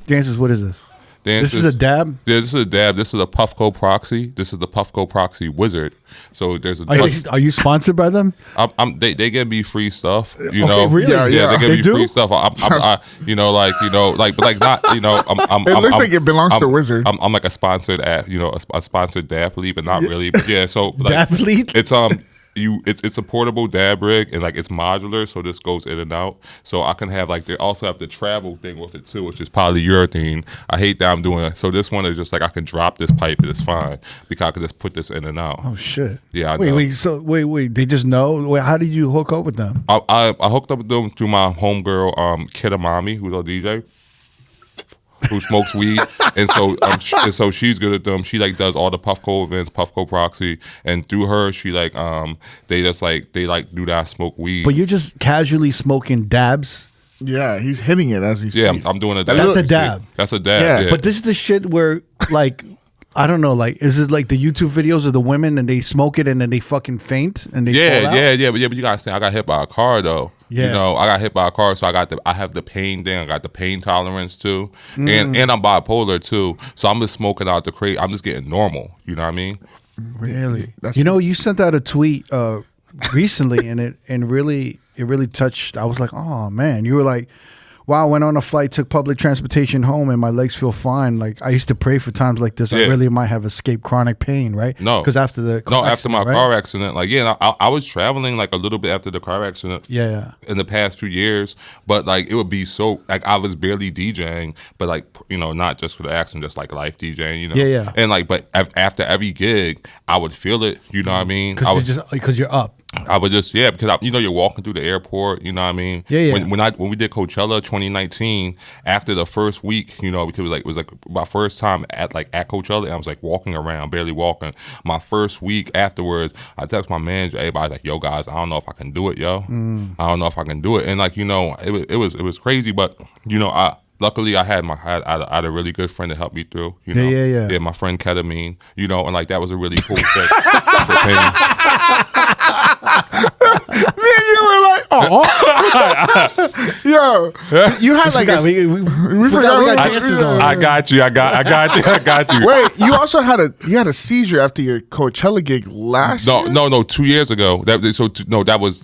Dancers, what is this? Dancers, this is a dab? Yeah, this is a dab. This is a Puffco Proxy. This is the Puffco Proxy Wizard. So there's a. Are you sponsored by them? They give me free stuff. You know, really? Yeah, they give me free stuff. But not. You know, I'm. It looks like it belongs to Wizard. I'm like a sponsored a sponsored dab lead, but not really. But yeah, so like, dab lead. It's a portable dab rig and like it's modular, so this goes in and out. So I can have they also have the travel thing with it too, which is polyurethane. I hate that I'm doing it. So this one is just like I can drop this pipe and it's fine because I can just put this in and out. Oh shit! Yeah. Wait. They just know. Wait, how did you hook up with them? I hooked up with them through my homegirl, Kitamami, who's a DJ. Who smokes weed, and so she's good at them. She like does all the Puffco events, Puffco Proxy, and through her, she like they do that smoke weed. But you're just casually smoking dabs. Yeah, he's hitting it as he speaks. Yeah, I'm doing a dab. That's a dab. That's a dab. Yeah. But this is the shit where like. I don't know, like, is it like the YouTube videos of the women and they smoke it and then they fucking faint and they fall out? But you gotta say I got hit by a car though. Yeah. You know, I got hit by a car, so I have the pain thing. I got the pain tolerance too, and I'm bipolar too. So I'm just smoking out the crate. I'm just getting normal. You know what I mean? Really? You sent out a tweet recently, and it really touched. I was like, oh man, you were like. Wow, I went on a flight, took public transportation home, and my legs feel fine. Like I used to pray for times like this. Yeah. I really might have escaped chronic pain, right? No, because after my car accident, I was traveling like a little bit after the car accident. Yeah. In the past 2 years, but like it would be so like I was barely DJing, but like not just for the accident, just like life DJing, Yeah. And like, but after every gig, I would feel it. You know what I mean? Because you're up. I would just because you're walking through the airport. You know what I mean? Yeah. When we did Coachella 2019, after the first week, because it was like my first time at Coachella, I was like walking around, barely walking. My first week afterwards, I text my manager, everybody's like, "Yo, guys, I don't know if I can do it, yo. I don't know if I can do it." And it was crazy, but luckily, I had a really good friend to help me through. Yeah, my friend Ketamine. And like that was a really cool thing for pain. Man, you were like, oh, yo, you had like we forgot dances on. I got you. Wait, you also had a seizure after your Coachella gig last year? No, 2 years ago. That was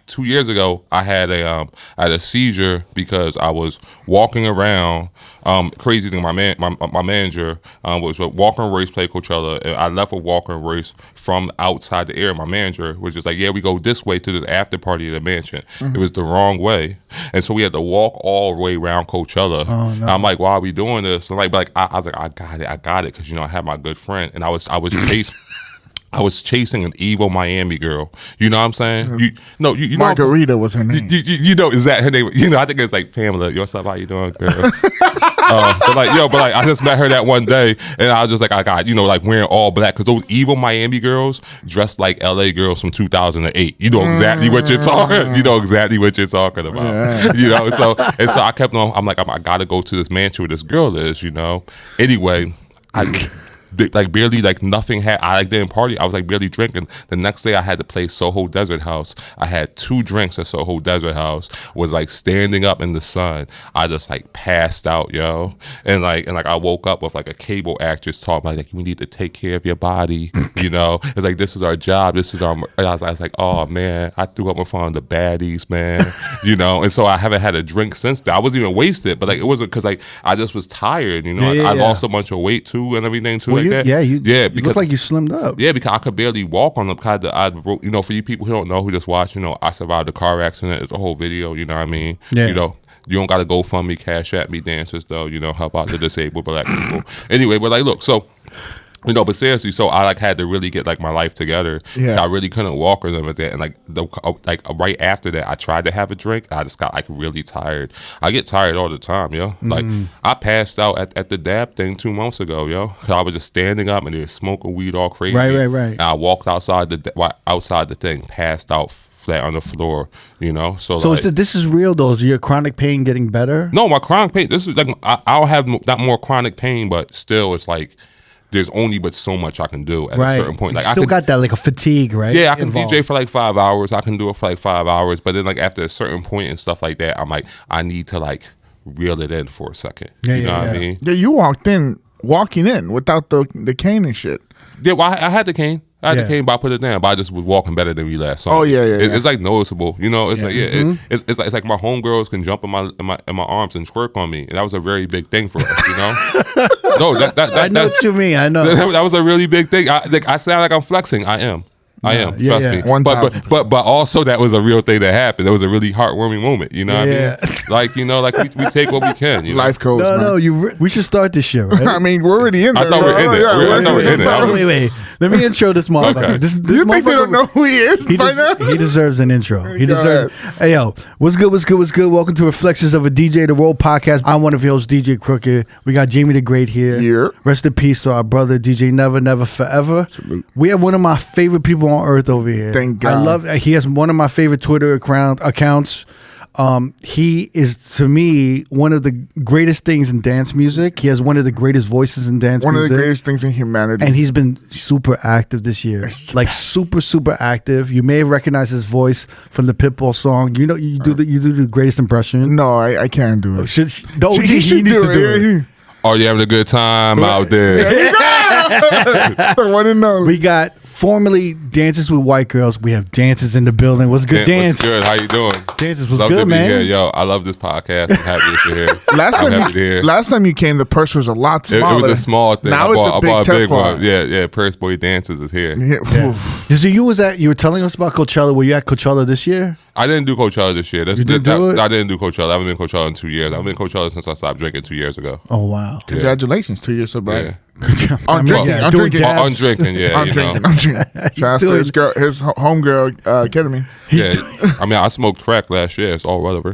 2 years ago. I had a seizure because I was walking around. Crazy thing, my manager was walking race play Coachella, and I left a walking race from outside the area. My manager was just like, "Yeah, we go this way to the after party of the mansion." Mm-hmm. It was the wrong way, and so we had to walk all the way around Coachella. Oh, no. I'm like, "Why are we doing this?" And I was like, "I got it," because I had my good friend, and I was chasing. I was chasing an evil Miami girl. You know what I'm saying? You Margarita was her name. Is that her name? I think it's like Pamela. What's up? How you doing, girl? but I just met her that one day, and I was just like, I got wearing all black because those evil Miami girls dressed like LA girls from 2008. You know exactly what you're talking. You know exactly what you're talking about. Yeah. So I kept on. I'm like, I gotta go to this mansion where this girl is. Anyway, barely nothing I didn't party. I was barely drinking. The next day I had to play Soho Desert House. I had 2 drinks at Soho Desert House. Was standing up in the sun. I just passed out, yo. And I woke up with a cable actress talking about we need to take care of your body. It's this is our job. This is our. And I was like, oh man, I threw up in front of the baddies, man. And so I haven't had a drink since then. I wasn't even wasted, but it wasn't because I just was tired. I lost a bunch of weight too and everything too. You look like you slimmed up. Yeah, because I could barely walk on them. For you people who don't know, who just watch, I survived a car accident. It's a whole video. You know what I mean? Yeah. You don't got to go fund me, cash at me, dancers though. Help out the disabled black people. Anyway, but look, so. But seriously, so I had to really get my life together. Yeah. I really couldn't walk or something like that. And right after that, I tried to have a drink. I just got really tired. I get tired all the time, yo. I passed out at the dab thing 2 months ago, yo. Cause I was just standing up and they were smoking weed all crazy. Right. And I walked outside the thing, passed out flat on the floor, So this is real though. Is your chronic pain getting better? No, my chronic pain. This is I'll have not more chronic pain, but still, it's there's only but so much I can do at a certain point. You still got that a fatigue, right? Yeah, I can DJ for 5 hours. I can do it for 5 hours. But then after a certain point and stuff like that, I'm I need to reel it in for a second. Yeah, you know yeah, what I yeah. mean? Yeah, you walking in without the cane and shit. Yeah, well, I had the cane. I had Yeah. the cane, but I put it down. But I just was walking better than we last saw. Oh, yeah. It's like noticeable, you know. It's like it's like my homegirls can jump in my arms and twerk on me, and that was a very big thing for us, you know. No, I know what you mean. I know. that was a really big thing. I sound like I'm flexing. I am. Trust me. 1,000%. But also that was a real thing that happened. It was a really heartwarming moment. You know what I mean? Like, you know, like we take what we can. You know? Life coach. No, we should start this show. Right? I mean, we're already in there. I thought we're in it. I thought we're in it. Wait. Let me intro this motherfucker. Okay. This You think they don't know who he is by now? He deserves an intro. He Go deserves. Hey yo, what's good? Welcome to Reflections of a DJ, the R.O.A.D podcast. I'm one of your hosts, DJ Crooked. We got Jamie the Great here. Yeah. Rest in peace to our brother, DJ Never, Never, Forever. Salute. We have one of my favorite people on earth over here. Thank God. I love. He has one of my favorite Twitter accounts. He is, to me, one of the greatest things in dance music. He has one of the greatest voices in dance One music. of the greatest things in humanity. And he's been super active this year. Like super active. You may have recognized his voice from the Pitbull song. You know, you do the greatest impression. No, I can't do it. The OG, he needs to do it. Are you having a good time out there? I want to know. We got formerly Dances with White Girls. We have Dances in the building. What's good, Dance? What's good? How you doing? Dances was Love good, to be man. here. Yo, I love this podcast. I'm happy that you're here. Last time you came, the purse was a lot smaller. It was a small thing. Now I bought a big Teflon. one. Yeah. Purse Boy Dances is here. Yeah. So you were telling us about Coachella. Were you at Coachella this year? I didn't do Coachella this year. You didn't do it? I didn't do Coachella. I haven't been Coachella in 2 years. I've been Coachella since I stopped drinking 2 years ago. Oh wow! Congratulations to your sobriety. Yeah. I'm drinking. Yeah, I'm doing drinking. dabs. I'm drinking, yeah. I'm you drinking. know. I'm drinking. Shout out to his homegirl, ketamine. Yeah. I mean, I smoked crack last year. It's all whatever.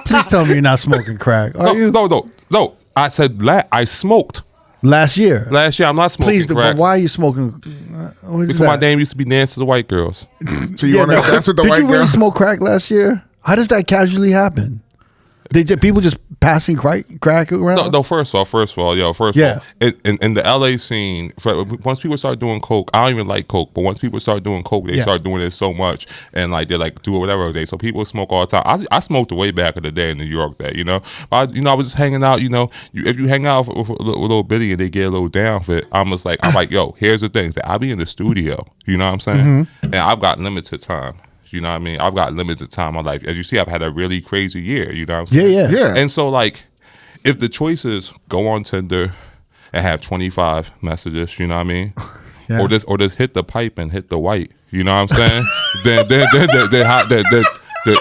Please tell me you're not smoking crack. Are you? No. I said I smoked Last year. last year. I'm not smoking Please, crack. but why are you smoking? What is Because that? my name used to be Dance to the White Girls. So you want to dance with the Did white you really girl? smoke crack last year? How does that casually happen? People just passing crack around? No. First of all, in the LA scene, once people start doing coke, I don't even like coke, but once people start doing coke, they start doing it so much, and like they like do it whatever day. So people smoke all the time. I smoked way back in the day in New York, you know. But I was just hanging out. You know, if you hang out with a little bitty and they get a little down for it, I'm like, yo, here's the thing: that I be in the studio. You know what I'm saying? And I've got limited time. You know what I mean? I've got limited time in my life. As you see, I've had a really crazy year. You know what I'm saying? Yeah. And so, like, if the choice is go on Tinder and have 25 messages, you know what I mean? Yeah. Or just hit the pipe and hit the white, you know what I'm saying?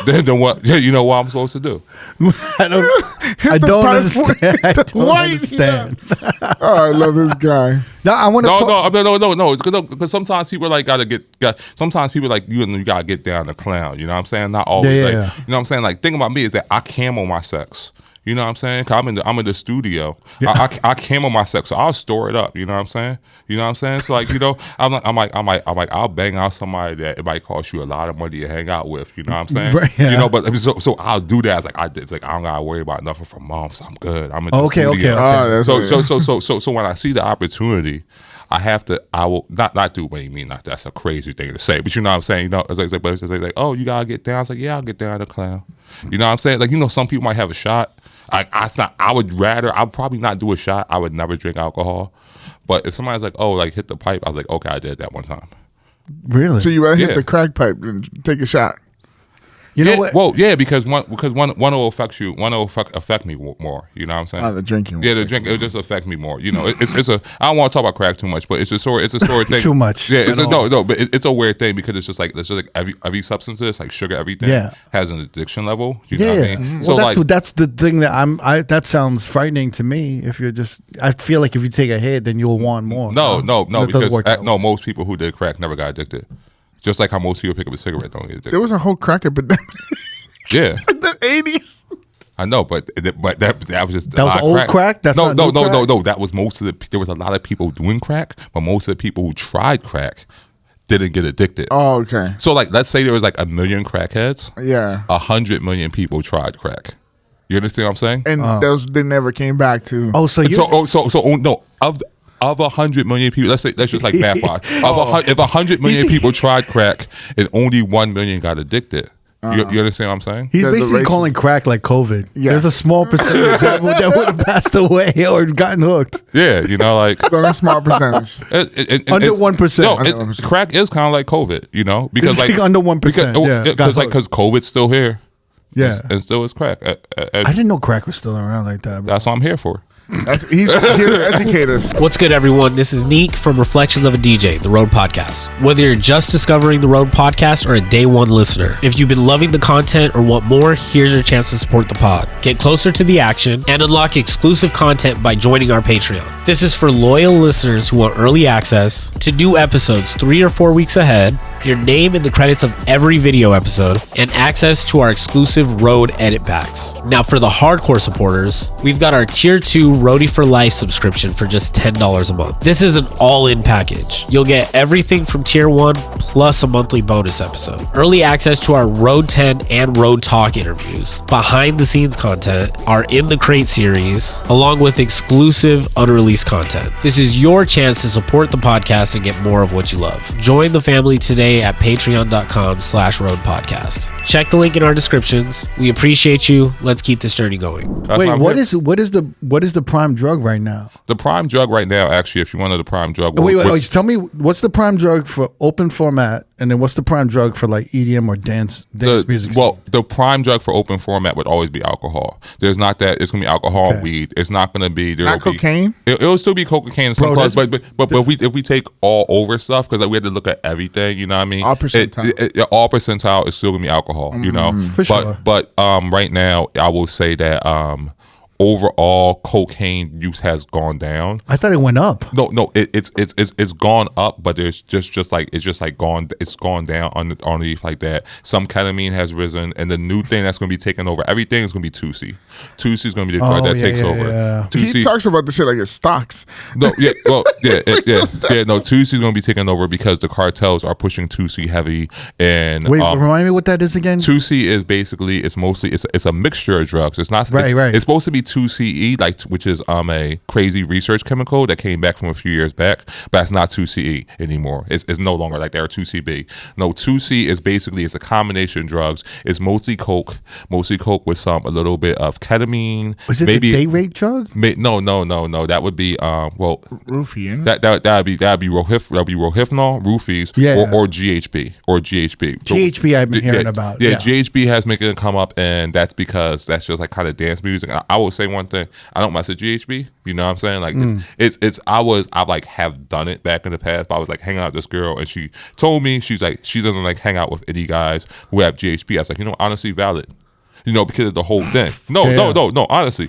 then what? You know what I'm supposed to do? I don't understand. I don't understand. Oh, I love this guy. No, I want to talk. No. Because sometimes people like sometimes people like you gotta get down the clown. You know what I'm saying? Not always. Yeah. You know what I'm saying? Like, thing about me is that I camo my sex. You know what I'm saying? 'Cause I'm in the studio. Yeah. I camo my sex, so I'll store it up. You know what I'm saying? So like, you know, I'm like, I'll bang out somebody that it might cost you a lot of money to hang out with. You know what I'm saying? Right, yeah. You know, but so I'll do that. It's like I don't gotta worry about nothing for months. I'm good. I'm in the studio. Okay. So when I see the opportunity, I will not do what you mean. Like, that's a crazy thing to say, but you know what I'm saying. You know, it's like, oh, you gotta get down. It's like, yeah, I'll get down the clown. You know what I'm saying? Like, you know, some people might have a shot. I'd probably not do a shot. I would never drink alcohol. But if somebody's like, oh, like hit the pipe, I was like, okay, I did that one time. Really? So you hit the crack pipe and take a shot. You know what? Well, yeah, because one will affect you. One will affect me more. You know what I'm saying? Oh, the drinking. Yeah, the drink. It'll just affect me more. You know, it's a. I don't want to talk about crack too much, but it's a sort of thing. Too much. Yeah, but it's a weird thing because it's just like every substance is like sugar. Everything has an addiction level. You know what I mean? Mm-hmm. So well, that's the thing that that sounds frightening to me. If you're just, I feel like if you take a hit, then you'll want more. No, because most people who did crack never got addicted. Just like how most people pick up a cigarette don't get addicted. There was a whole crack epidemic. Yeah, in the 80s. I know, but that was just that was old crack. That's no. Crack? That was most of the. There was a lot of people doing crack, but most of the people who tried crack didn't get addicted. Oh, okay. So like, let's say there was like 1 million crackheads. Yeah, 100 million people tried crack. You understand what I'm saying? And they never came back to. Oh, so of 100 million people, let's just like math wise. If 100 million people tried crack and only 1 million got addicted, You understand what I'm saying? He's basically calling crack like COVID. Yeah. There's a small percentage that would have passed away or gotten hooked. Yeah, you know, like Only a small percentage. Under 1%. No, crack is kind of like COVID, you know, because It's like under 1%, because COVID's still here. Yeah, and still is crack. I didn't know crack was still around like that. Bro. That's what I'm here for. He's here to educate us. What's good, everyone? This is Neek from Reflections of a DJ, the R.O.A.D podcast. Whether you're just discovering the R.O.A.D podcast or a day one listener, if you've been loving the content or want more, here's your chance to support the pod. Get closer to the action and unlock exclusive content by joining our Patreon. This is for loyal listeners who want early access to new episodes 3 or 4 weeks ahead, your name in the credits of every video episode, and access to our exclusive R.O.A.D edit packs. Now, for the hardcore supporters, we've got our Tier 2 R.O.A.D for Life subscription for just $10 a month. This is an all-in package. You'll get everything from Tier 1 plus a monthly bonus episode, early access to our R.O.A.D 10 and R.O.A.D Talk interviews, behind-the-scenes content, our In the Crate series, along with exclusive unreleased content. This is your chance to support the podcast and get more of what you love. Join the family today at patreon.com/R.O.A.D podcast. Check the link in our descriptions. We appreciate you. Let's keep this journey going. Wait, what is the prime drug right now? The prime drug right now, actually, if you wanted the prime drug, wait, tell me what's the prime drug for open format, and then what's the prime drug for like EDM or dance music? Well, the prime drug for open format would always be alcohol. There's not that. It's gonna be alcohol and weed. It's not gonna be cocaine. It'll still be cocaine in some parts, but if we take all over stuff, because like, we had to look at everything, you know what I mean? All percentile. All percentile is still gonna be alcohol, you know. For sure. But right now, I will say that overall cocaine use has gone down. I thought it went up. No, it's gone up, but there's it's gone down underneath like that. Some ketamine has risen, and the new thing that's going to be taking over everything is going to be 2C. 2C is going to be the drug that takes over. Yeah. 2C, He talks about this shit like it's stocks. no, yeah, well, yeah. No, 2C is going to be taking over because the cartels are pushing 2C heavy. And wait, remind me what that is again. 2C is basically it's a mixture of drugs. It's not right. It's supposed to be 2CE, which is a crazy research chemical that came back from a few years back, but it's not 2CE anymore. It's no longer like they're 2CB. No, 2C is basically it's a combination of drugs. It's mostly coke with a little bit of ketamine. Was it maybe the day rate drug? No. That would be Roofie. That'd be rohypnol, roofies, or GHB or GHB. GHB I've been hearing about. Yeah, GHB has making it come up, and that's because that's just like kind of dance music. I will say one thing: I don't mess with GHB. You know what I'm saying? Like I like have done it back in the past, but I was like hanging out with this girl, and she told me she's like she doesn't like hang out with any guys who have GHB. I was like, honestly, valid. Because of the whole thing. No, honestly,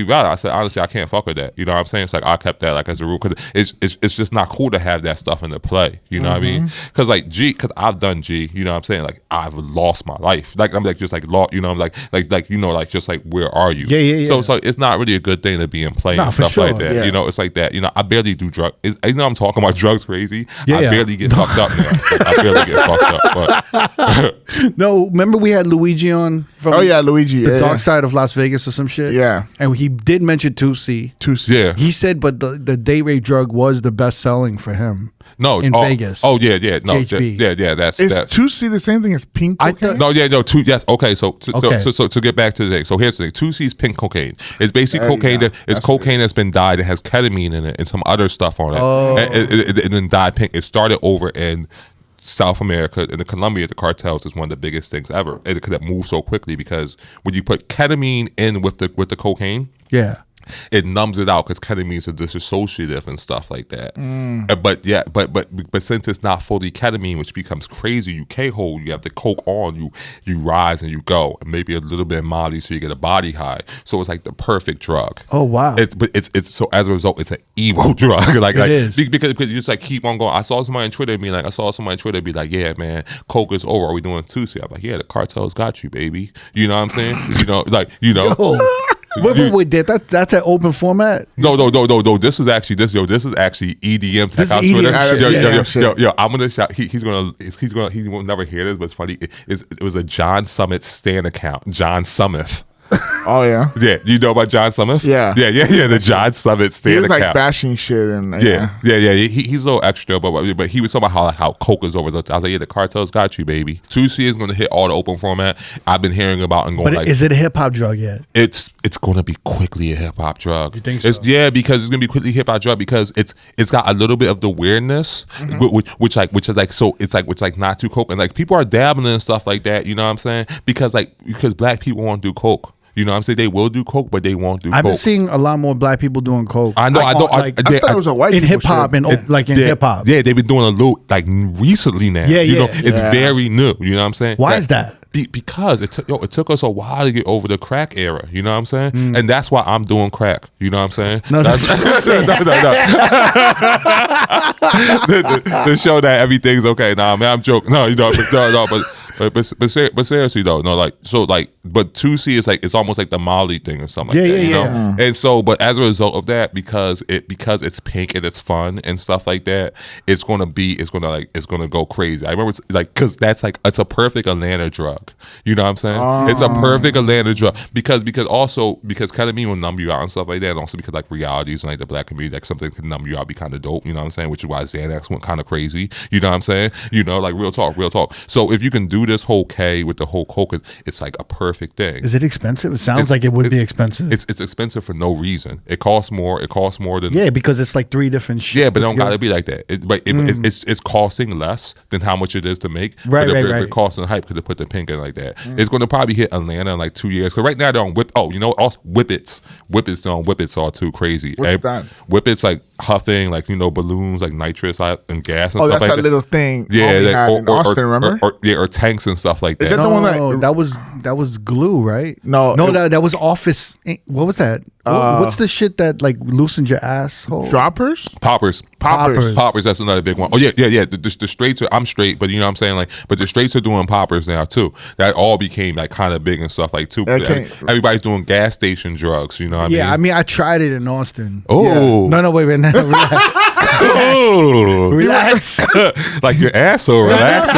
valid. I said, honestly, I can't fuck with that. You know what I'm saying? It's like, I kept that like as a rule, because it's just not cool to have that stuff in the play. You know what I mean? Because like because I've done G, you know what I'm saying? Like, I've lost my life. Like, I'm like, just like, lost, like, just like, where are you? Yeah. So it's not really a good thing to be in play and stuff like that. Yeah. It's like that. I barely do drugs. I'm talking about drugs crazy. I barely get fucked up now. I barely get fucked up. But no, remember we had Luigi on from Luigi. The dark side of Las Vegas or some shit. Yeah. And he did mention 2C. 2C. Yeah. He said, but the day rate drug was the best selling for him. No, in Vegas. Oh yeah. No, GHB. yeah. That's is 2C the same thing as pink cocaine? Yes. Okay. So to get back to the thing. So here's the thing. 2C is pink cocaine. It's basically cocaine that's been dyed. It has ketamine in it and some other stuff on it. Oh. And then dyed pink. It started over in South America, and the Colombia, the cartels is one of the biggest things ever. It moves so quickly because when you put ketamine in with the cocaine, it numbs it out because ketamine is a disassociative and stuff like that. But since it's not fully ketamine, which becomes crazy, you K-hole, you have the coke on, you rise and you go, and maybe a little bit of Molly so you get a body high. So it's like the perfect drug. Oh wow! It's so as a result, it's an evil drug. It is. Because you just like keep on going. I saw somebody on Twitter be like, yeah, man, coke is over. Are we doing 2C? I'm like, yeah, the cartels got you, baby. You know what I'm saying? Wait, that's an open format? No. This is actually EDM tech on Twitter. Yo, I'm gonna shout. He will never hear this, but it's funny. It was a John Summit stan account. John Summit. Oh yeah. Yeah, you know about John Summit? Yeah. The John Summit He stand was like account. bashing shit and Yeah. He's a little extra, but he was talking about how coke is over. I was like, yeah, the cartel's got you, baby. 2C is going to hit all the open format. I've been hearing about and going But is it a hip hop drug yet? It's going to be quickly a hip hop drug. You think so? Yeah, because it's going to be quickly a hip hop drug because it's got a little bit of the weirdness, which is not too coke, and like people are dabbling and stuff like that. You know what I'm saying? Because black people won't do coke. You know what I'm saying? They will do coke, but they won't do coke. I've been seeing a lot more black people doing coke. I know. I thought it was a white in people hip hop shit. and hip hop. Yeah, they've been doing a little like recently now. Yeah, you know, yeah. it's very new. You know what I'm saying? Why is that? Because it took us a while to get over the crack era. You know what I'm saying? And that's why I'm doing crack. You know what I'm saying? No, that's no. To show that everything's okay. Nah, man, I'm joking. No, you know, but seriously though, no, like so, like, but 2C is like it's almost like the Molly thing or something. Like that, you know? And so, but as a result of that, because it's pink and it's fun and stuff like that, it's gonna go crazy. I remember it's like because that's like it's a perfect Atlanta drug. You know what I'm saying? It's a perfect Atlanta drug because ketamine will numb you out and stuff like that, and also because like realities and like the black community, like something can numb you out, be kind of dope. You know what I'm saying? Which is why Xanax went kind of crazy. You know what I'm saying? You know, like real talk. So if you can do this whole K with the whole coke, it's like a perfect thing. Is it expensive? It sounds like it would be expensive. It's expensive for no reason. It costs more than because it's like 3 different shit. Yeah, but it don't gotta be like that. It's costing less than how much it is to make. Right. It's costing hype because they put the pink in like that. It's going to probably hit Atlanta in like 2 years. Because right now they're on Whip. Oh, you know what? Also Whippets. Whippets on Whippets are too crazy. What's that? Whippets like huffing, like you know, balloons, like nitrous and gas and stuff like that. Oh, that's that little thing. Yeah, in Austin, remember? Or tanks and stuff like that. Is that the one that was glue, right? No, that was Office. What was that? What's the shit that like loosened your asshole? Droppers? Poppers. That's another big one. Oh yeah. The straights are. I'm straight, but you know what I'm saying, like, but the straights are doing poppers now too. That all became like kind of big and stuff like too. Everybody's doing gas station drugs. You know what I mean? Yeah, I mean, I tried it in Austin. Oh no, wait, relax. Relax. Like your ass so relaxing.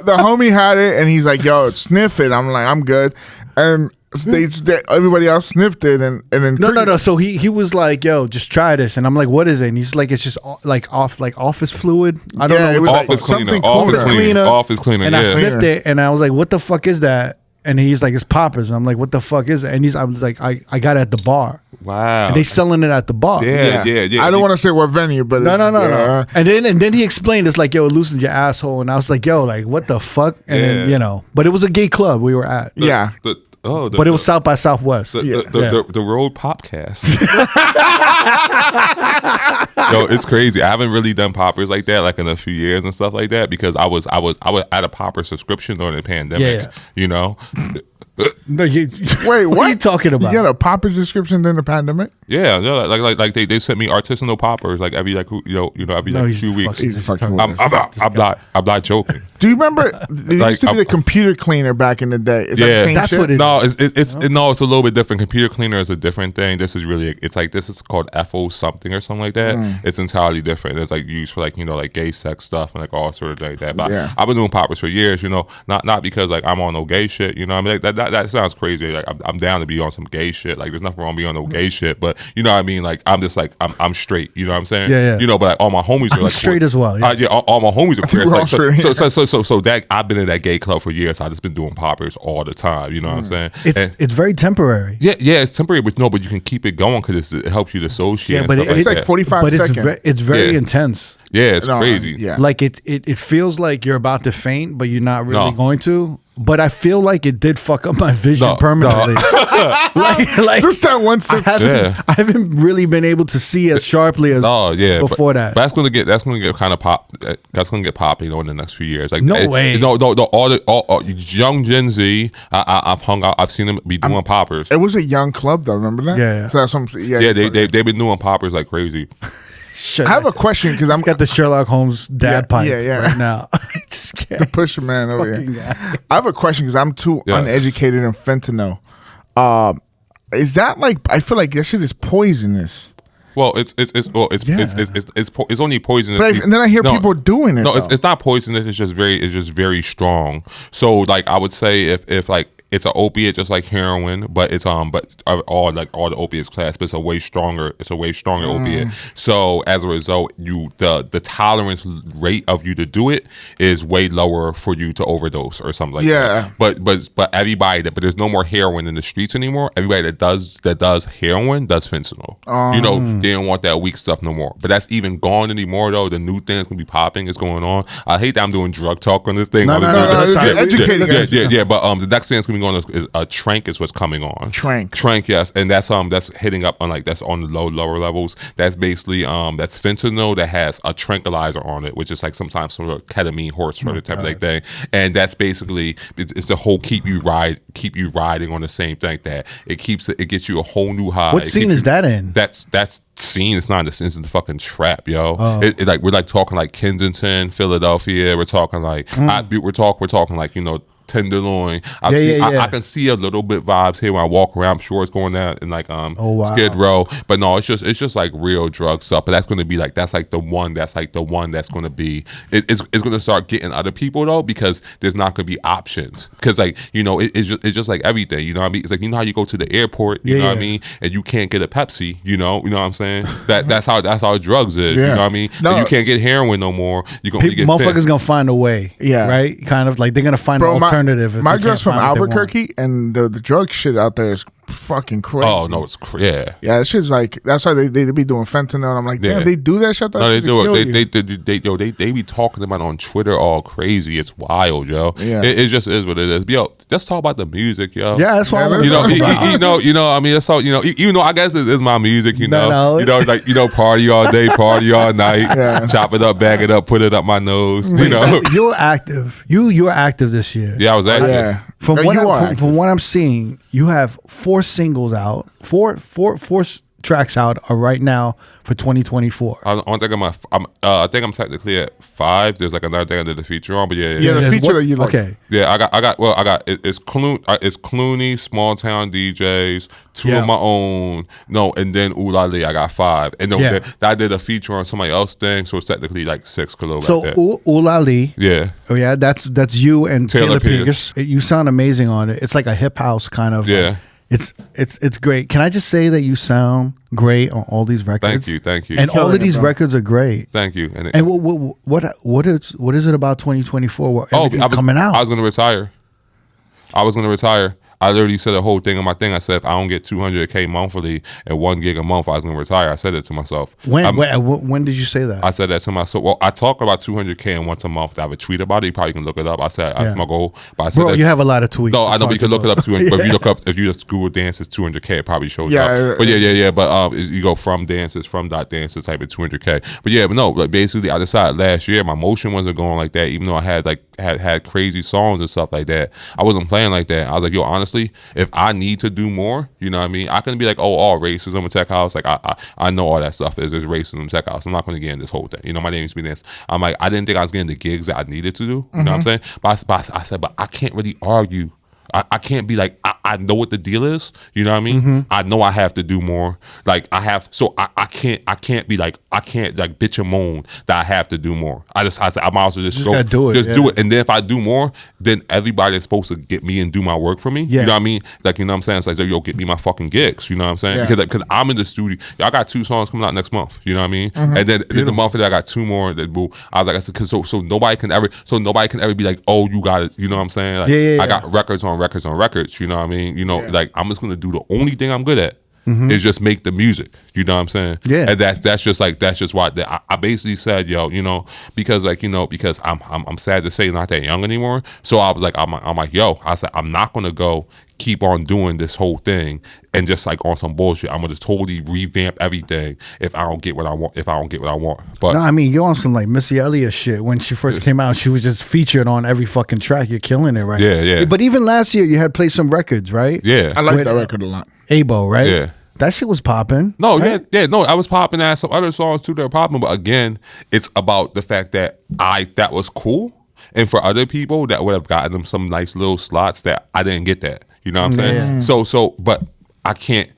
The homie had it and he's like, "Yo, sniff it." I'm like, "I'm good," and everybody else sniffed it and then no. So he was like, "Yo, just try this," and I'm like, "What is it?" And he's like, "It's just like office fluid." I don't know. Office cleaner. And I sniffed it and I was like, "What the fuck is that?" And he's like, "It's poppers." And I'm like, "What the fuck is it?" And I was like, I got it at the bar. Wow. And they selling it at the bar. Yeah. I don't want to say what venue, but no. And then he explained, it's like, "Yo, it loosens your asshole." And I was like, "Yo, like what the fuck?" And then, you know, but it was a gay club we were at. But it was South by Southwest. The Road Popcast. Yo, it's crazy. I haven't really done poppers like that, like in a few years and stuff like that, because I was at a popper subscription during the pandemic. Yeah. You know. No, wait, what are you talking about? You got a popper subscription during the pandemic? Yeah, like they sent me artisanal poppers like every like every 2 weeks. I'm not joking. Do you remember there used to be the computer cleaner back in the day? Is that the same shit? What it is. It's a little bit different. Computer cleaner is a different thing. This is really this is called FO something or something like that. It's entirely different. It's like used for like like gay sex stuff and like all sort of like that. But I've been doing poppers for years. You know, not because like I'm on no gay shit. You know, what I mean, like, that sounds crazy. Like I'm down to be on some gay shit. Like there's nothing wrong with me on no gay shit. But you know what I mean. Like I'm just like I'm straight. You know what I'm saying? Yeah. You know, but like, all my homies are like straight as well. Yeah, all my homies are queer. Like, so that I've been in that gay club for years. So I just been doing poppers all the time. You know what I'm saying? It's very temporary. Yeah, it's temporary, but you can keep it going because it helps you dissociate. Yeah, but it's like 45 seconds. It's very intense. Yeah, it's crazy. Yeah. Like it feels like you're about to faint, but you're not really going to. But I feel like it did fuck up my vision permanently. like just that one step. I haven't really been able to see as sharply as before that. But that's gonna get kind of pop. That's gonna get poppy, in the next few years. Like no way. No. All young Gen Z. I've hung out. I've seen them be doing poppers. It was a young club though. Remember that? Yeah. So that's what I'm saying. Yeah. They've been doing poppers like crazy. I have a question because I'm got the Sherlock Holmes dad pipe right now. Just can't. The pusher man over here. I have a question because I'm too uneducated in fentanyl. Is that like? I feel like that shit is poisonous. Well, it's only poisonous. But and then I hear people doing it. No, it's not poisonous. It's just very strong. So like I would say if like it's an opiate just like heroin, but it's but all the opiates class, but it's a way stronger opiate. So as a result, the tolerance rate of you to do it is way lower for you to overdose or something like that. But everybody but there's no more heroin in the streets anymore. Everybody that does heroin does fentanyl. They don't want that weak stuff no more. But that's even gone anymore though. The new things gonna be popping. It's going on. I hate that I'm doing drug talk on this thing. No, educating us. Yeah, but the next thing that's gonna be going on is Trank is what's coming on. Trank, yes, and that's hitting up on that's on the lower levels. That's basically that's fentanyl that has a tranquilizer on it, which is like sometimes sort of ketamine, horse rudder type of thing. And that's basically it's the whole keep you riding on the same thing that it gets you a whole new high. What scene is that in? That's scene. It's not in the scene. It's the fucking trap, yo. Like we're like talking like Kensington, Philadelphia. We're talking like we're talking like Tenderloin. I can see a little bit vibes here when I walk around. I'm sure it's going down in like Skid Row, but no, it's just like real drug stuff. But that's going to be like that's the one that's going to be it's going to start getting other people though, because there's not going to be options, because like it's just like everything, you know what I mean? It's like how you go to the airport, you know what I mean, and you can't get a Pepsi, you know what I'm saying? That's how drugs is, you know what I mean? And you can't get heroin no more. Motherfuckers gonna find a way, right? Kind of like they're gonna find an alternative. My girl's from Albuquerque, and the drug shit out there is fucking crazy. Oh no, it's yeah. That shit's like that's why they be doing fentanyl. And I'm like, damn, they do that shit. No, they do it. They be talking about it on Twitter all crazy. It's wild, yo. Yeah. It just is what it is. Yo, let's talk about the music, yo. Yeah, that's why I mean, that's all. Even though I guess it is my music, party all day, party all night, chop it up, bag it up, put it up my nose. You're active. You were active this year. Yeah, I was active. Yeah. From what I'm seeing, you have 4 singles out, four tracks out right now for 2024. I think I'm technically at 5. There's like another thing I did the feature on, but the feature that you like. Okay. Yeah, I got it's Clooney, Small Town DJs, 2 of my own, and then R.O.A.D. I got 5, and I did a feature on somebody else's thing, so it's technically like 6 kilos. So R.O.A.D. Yeah. Oh yeah, that's you and Taylor Pierce. You sound amazing on it. It's like a hip house kind of. Yeah. It's great. Can I just say that you sound great on all these records? Thank you. And all of these records are great. Thank you. And what is it about 2024? Where everything's coming out? I was going to retire. I literally said the whole thing on my thing. I said, if I don't get $200K monthly and 1 gig a month, I was going to retire. I said it to myself. When did you say that? I said that to myself. Well, I talk about $200K and once a month. I have a tweet about it. You probably can look it up. I said that's my goal. But I said, bro, you have a lot of tweets. No, I know, but you can look it up. 200. But if you just Google dances 200K, it probably shows up. But yeah. But you go from dances dances type of 200K. But no, like basically, I decided last year my motion wasn't going like that. Even though I had crazy songs and stuff like that, I wasn't playing like that. I was like, yo, honestly, if I need to do more, you know what I mean? I can be like, all racism in tech house. Like I know all that stuff is. There's racism in tech house. I'm not going to get in this whole thing. My name used to be this. I'm like, I didn't think I was getting the gigs that I needed to do. You know what I'm saying? But I said, but I can't really argue. I can't be like, I know what the deal is. You know what I mean? Mm-hmm. I know I have to do more. Like I can't be like, I can't like bitch and moan that I have to do more. I said, I might also just do it. And then if I do more, then everybody is supposed to get me and do my work for me. Yeah. You know what I mean? Like, you know what I'm saying? It's like, yo, get me my fucking gigs. You know what I'm saying? Yeah. Because I'm in the studio. I got 2 songs coming out next month. You know what I mean? Mm-hmm. And then the month that I got 2 more. I was like, I said, cause so nobody can ever be like, oh, you got it. You know what I'm saying? Like, I got records on records. You know what I mean? Like I'm just gonna do the only thing I'm good at. Mm-hmm. Is just make the music. You know what I'm saying? Yeah. And that's just why I basically said, yo, because I'm sad to say not that young anymore. So I was like, I'm like, yo, I said, I'm not gonna go keep on doing this whole thing and just like on some bullshit. I'm gonna just totally revamp everything if I don't get what I want. But no, I mean, you're on some like Missy Elliott shit. When she first came out, she was just featured on every fucking track. You're killing it, right? Yeah. But even last year, you had played some records, right? Yeah. I like that record a lot. Abo, right? Yeah. That shit was popping. No, right? No, I was popping at some other songs too that were popping, but again, it's about the fact that that was cool, and for other people that would have gotten them some nice little slots that I didn't get that. You know what I'm saying? So, but I can't.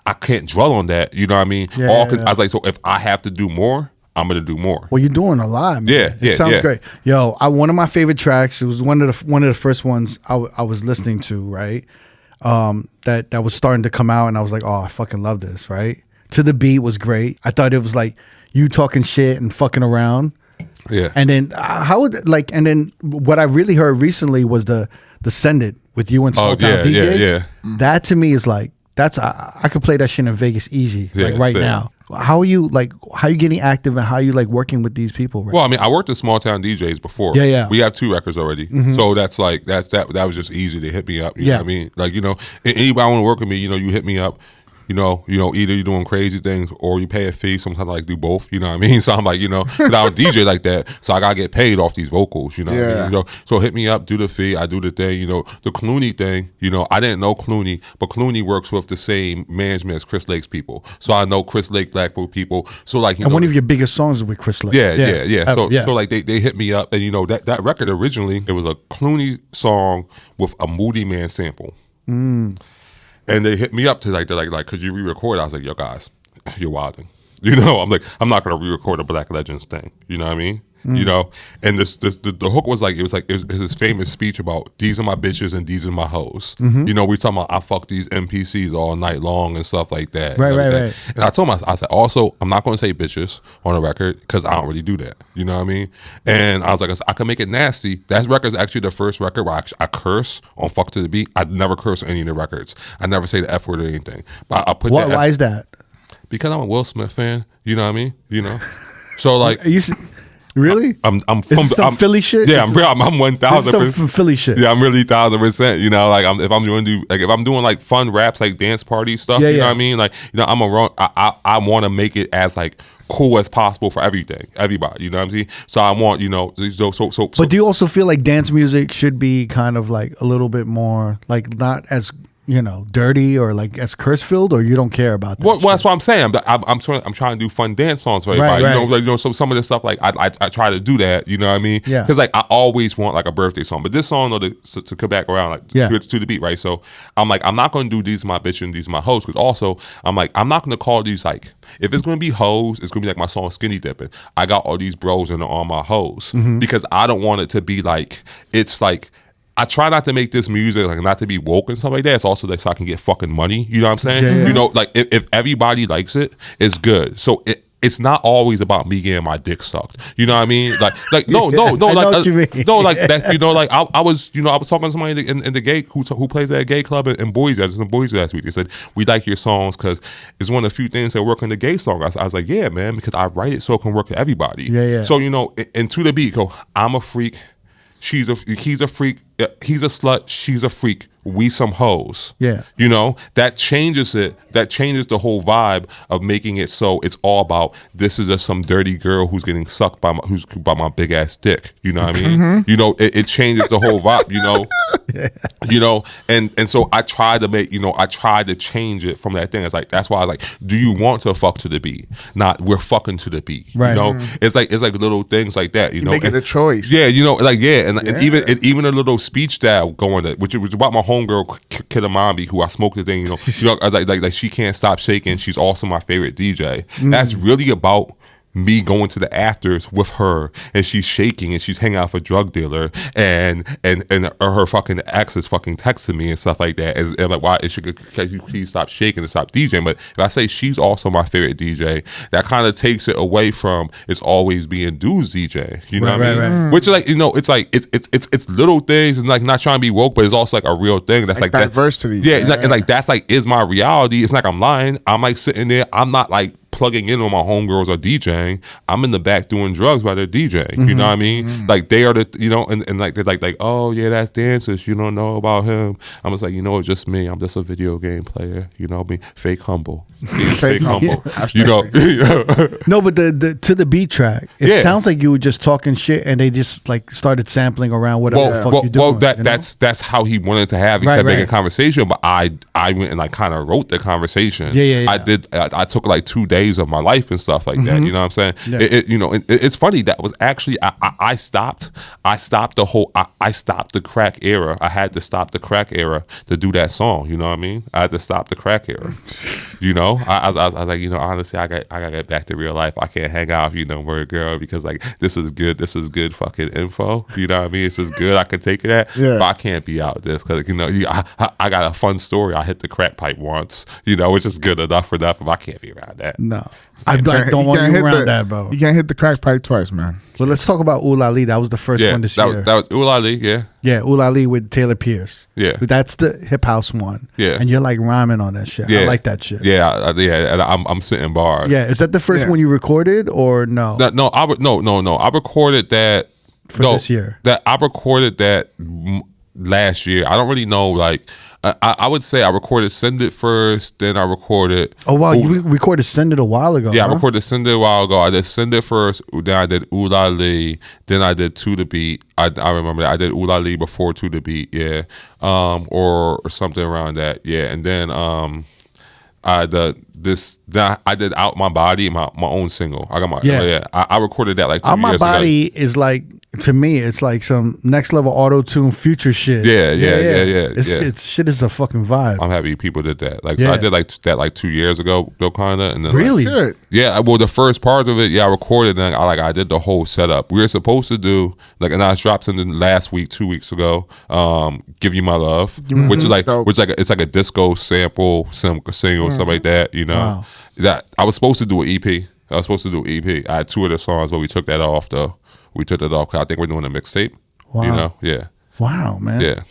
I can't dwell on that. You know what I mean? Yeah, I was like, so if I have to do more, I'm gonna do more. Well, you're doing a lot, man. Yeah, It sounds great. Yo, one of my favorite tracks. It was one of the first ones I was listening to. Right, that was starting to come out, and I was like, oh, I fucking love this. Right, To the Beat was great. I thought it was like you talking shit and fucking around. Yeah, and then and then what I really heard recently was the Send It with you and Small Town DJs. Yeah. That to me is like I could play that shit in Vegas easy, like right now. How are you getting active and how are you like working with these people? Right? Well, I mean, I worked at Small Town DJs before. Yeah. We have 2 records already, so that's like that was just easy to hit me up. You know what I mean? Like, you know, anybody want to work with me, you know, you hit me up. You know, either you're doing crazy things or you pay a fee. Sometimes I like do both. You know what I mean? So I'm like, you know, because I don't DJ like that, so I gotta get paid off these vocals. You know what I mean? You know, so hit me up, do the fee, I do the thing. You know, the Clooney thing. You know, I didn't know Clooney, but Clooney works with the same management as Chris Lake's people, so I know Chris Lake Blackpool people. So like, you know, one of your biggest songs is with Chris Lake. Yeah. So like they hit me up, and you know that record originally it was a Clooney song with a Moody Man sample. And they hit me up to like could you re-record? I was like, yo guys, you're wilding. You know, I'm like, I'm not gonna re-record a Black Legends thing. You know what I mean? You know, and the hook was like it was his famous speech about these are my bitches and these are my hoes. You know, we talking about I fuck these NPCs all night long and stuff like that. Right. And I told him, I said, also, I'm not going to say bitches on a record because I don't really do that. You know what I mean? And I was like, I can make it nasty. That record's actually the first record where I curse on Fuck to the Beat. I never curse on any of the records. I never say the F word or anything. But I put why is that? Because I'm a Will Smith fan. You know what I mean? You know, so like. Really? I'm from Philly shit. Yeah, I'm 1,000% from Philly shit. Yeah, I'm really 1,000%. You know, like if I'm doing like fun raps, like dance party stuff. You know what I mean? Like, you know, I want to make it as like cool as possible for everybody. You know what I'm saying? So I want, you know, so. But do you also feel like dance music should be kind of like a little bit more like not as, you know, dirty or like as curse filled, or you don't care about that? Well, that's what I'm saying. I'm trying to do fun dance songs for everybody. Right. You know, like, you know, so some of this stuff, like I try to do that. You know what I mean? Yeah. Because like I always want like a birthday song, but this song, though, to come back around, like to the beat, right? So I'm like, I'm not going to do these are my bitch and these are my hoes, because also I'm like, I'm not going to call these like, if it's going to be hoes, it's going to be like my song Skinny Dipping. I got all these bros and they're all my hoes, because I don't want it to be like, it's like. I try not to make this music, like not to be woke and stuff like that. It's also like so I can get fucking money. You know what I'm saying? Yeah. You know, like if everybody likes it, it's good. So it's not always about me getting my dick sucked. You know what I mean? Like no, I know like what you mean. no, like that. You know, like I was talking to somebody in the gay who plays at a gay club in Boise. I was in Boise last week. They said we like your songs because it's one of the few things that work in the gay song. I was like, yeah, man, because I write it so it can work for everybody. Yeah. So you know, and to the beat, go. I'm a freak. He's a freak. He's a slut. She's a freak. We some hoes. Yeah. You know, that changes it. That changes the whole vibe of making it so it's all about this is just some dirty girl who's getting sucked by my big ass dick. You know what I mean? You know, it changes the whole vibe, you know. You know, and so I try to make, you know, I try to change it from that thing. It's like that's why I was like, do you want to fuck to the beat? Not we're fucking to the beat. Right. You know? It's like little things like that, you know. Make it a choice. Yeah, you know, like and even a little speech style going to which was about my homegirl Kidamambi, who I smoked the thing, you know, I was like she can't stop shaking. She's also my favorite DJ. That's really about me going to the afters with her, and she's shaking, and she's hanging out with a drug dealer, and her fucking ex is fucking texting me and stuff like that. And like, why can you please stop shaking and stop DJing? But if I say she's also my favorite DJ, that kind of takes it away from it's always being dudes DJ. You know what I mean? Which is like, you know, it's like it's little things, and like not trying to be woke, but it's also like a real thing. That's like diversity. That, and like that's like is my reality. It's like I'm lying. I'm like sitting there. I'm not like plugging in on my homegirls are DJing. I'm in the back doing drugs while they're DJing. You know what I mean? Like they are the, you know, and like they're like, oh yeah, that's dancers. You don't know about him. I'm just like, you know, it's just me. I'm just a video game player. You know, being fake humble. Fake humble. You know. No, but the to the beat track, it sounds like you were just talking shit, and they just like started sampling around whatever the fuck you doing. Well, that's how he wanted to have. He kept making conversation, but I went and like kind of wrote the conversation. Yeah. I took like 2 days of my life and stuff like that. You know what I'm saying? Yeah. You know, it's funny. That was actually I stopped the crack era. I had to stop the crack era to do that song. You know what I mean? I had to stop the crack era. You know, I was like, you know, honestly, I gotta get back to real life. I can't hang out with you no more, girl, because like this is good fucking info. You know what I mean? This is good. I can take it at, but I can't be out this because you know, I got a fun story. I hit the crack pipe once, you know, which is good enough for that. But I can't be around that. No. I don't want you around that, bro. You can't hit the crack pipe twice, man. So let's talk about R.O.A.D. That was the first one this year. That was R.O.A.D, yeah. Yeah, R.O.A.D with Taylor Pierce. Yeah. That's the hip house one. Yeah. And you're like rhyming on that shit. Yeah. I like that shit. Yeah, and I'm spitting bars. Yeah. Is that the first one you recorded or no? No, I recorded that for this year. I recorded that last year. I don't really know, like I would say I recorded Send It first, then I recorded. Oh wow, you recorded Send It a while ago. Yeah, I recorded Send It a while ago. I did Send It first, then I did R.O.A.D, then I did To The Beat. I remember that. I did R.O.A.D before To The Beat, yeah. Or something around that. Yeah. And then I did Out My Body, my own single. I got my I recorded that like 2 years ago. Out My Body is like, to me, it's like some next level auto-tune future shit. Yeah. It's shit is a fucking vibe. I'm happy people did that. Like, so I did like that like 2 years ago, though, kinda. And then really? Like, yeah. Well, the first part of it, I recorded, and I did the whole setup. We were supposed to do like, and I dropped something last week, 2 weeks ago. Give You My Love, which is like, it's like a disco sample, single, stuff like that. You know, that I was supposed to do an EP. I had 2 of the songs, but we took that off though. We took that off because I think we're doing a mixtape. Wow. You know? Yeah. Wow, man. Yeah.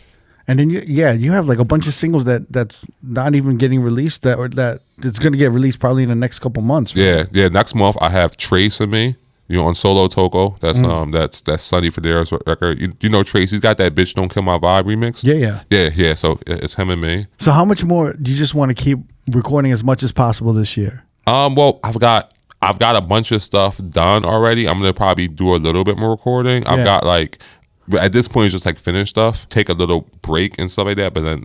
And then you have like a bunch of singles that's not even getting released that it's gonna get released probably in the next couple months. Right? Yeah. Next month I have Trace and Me, you know, on Solo Toko. That's that's Sonny Fodera's record. You know Trace, he's got that Bitch Don't Kill My Vibe remix. Yeah. So it's him and me. So how much more do you just want to keep recording as much as possible this year? Well, I've got a bunch of stuff done already. I'm gonna probably do a little bit more recording. I've got like, at this point it's just like finished stuff, take a little break and stuff like that. But then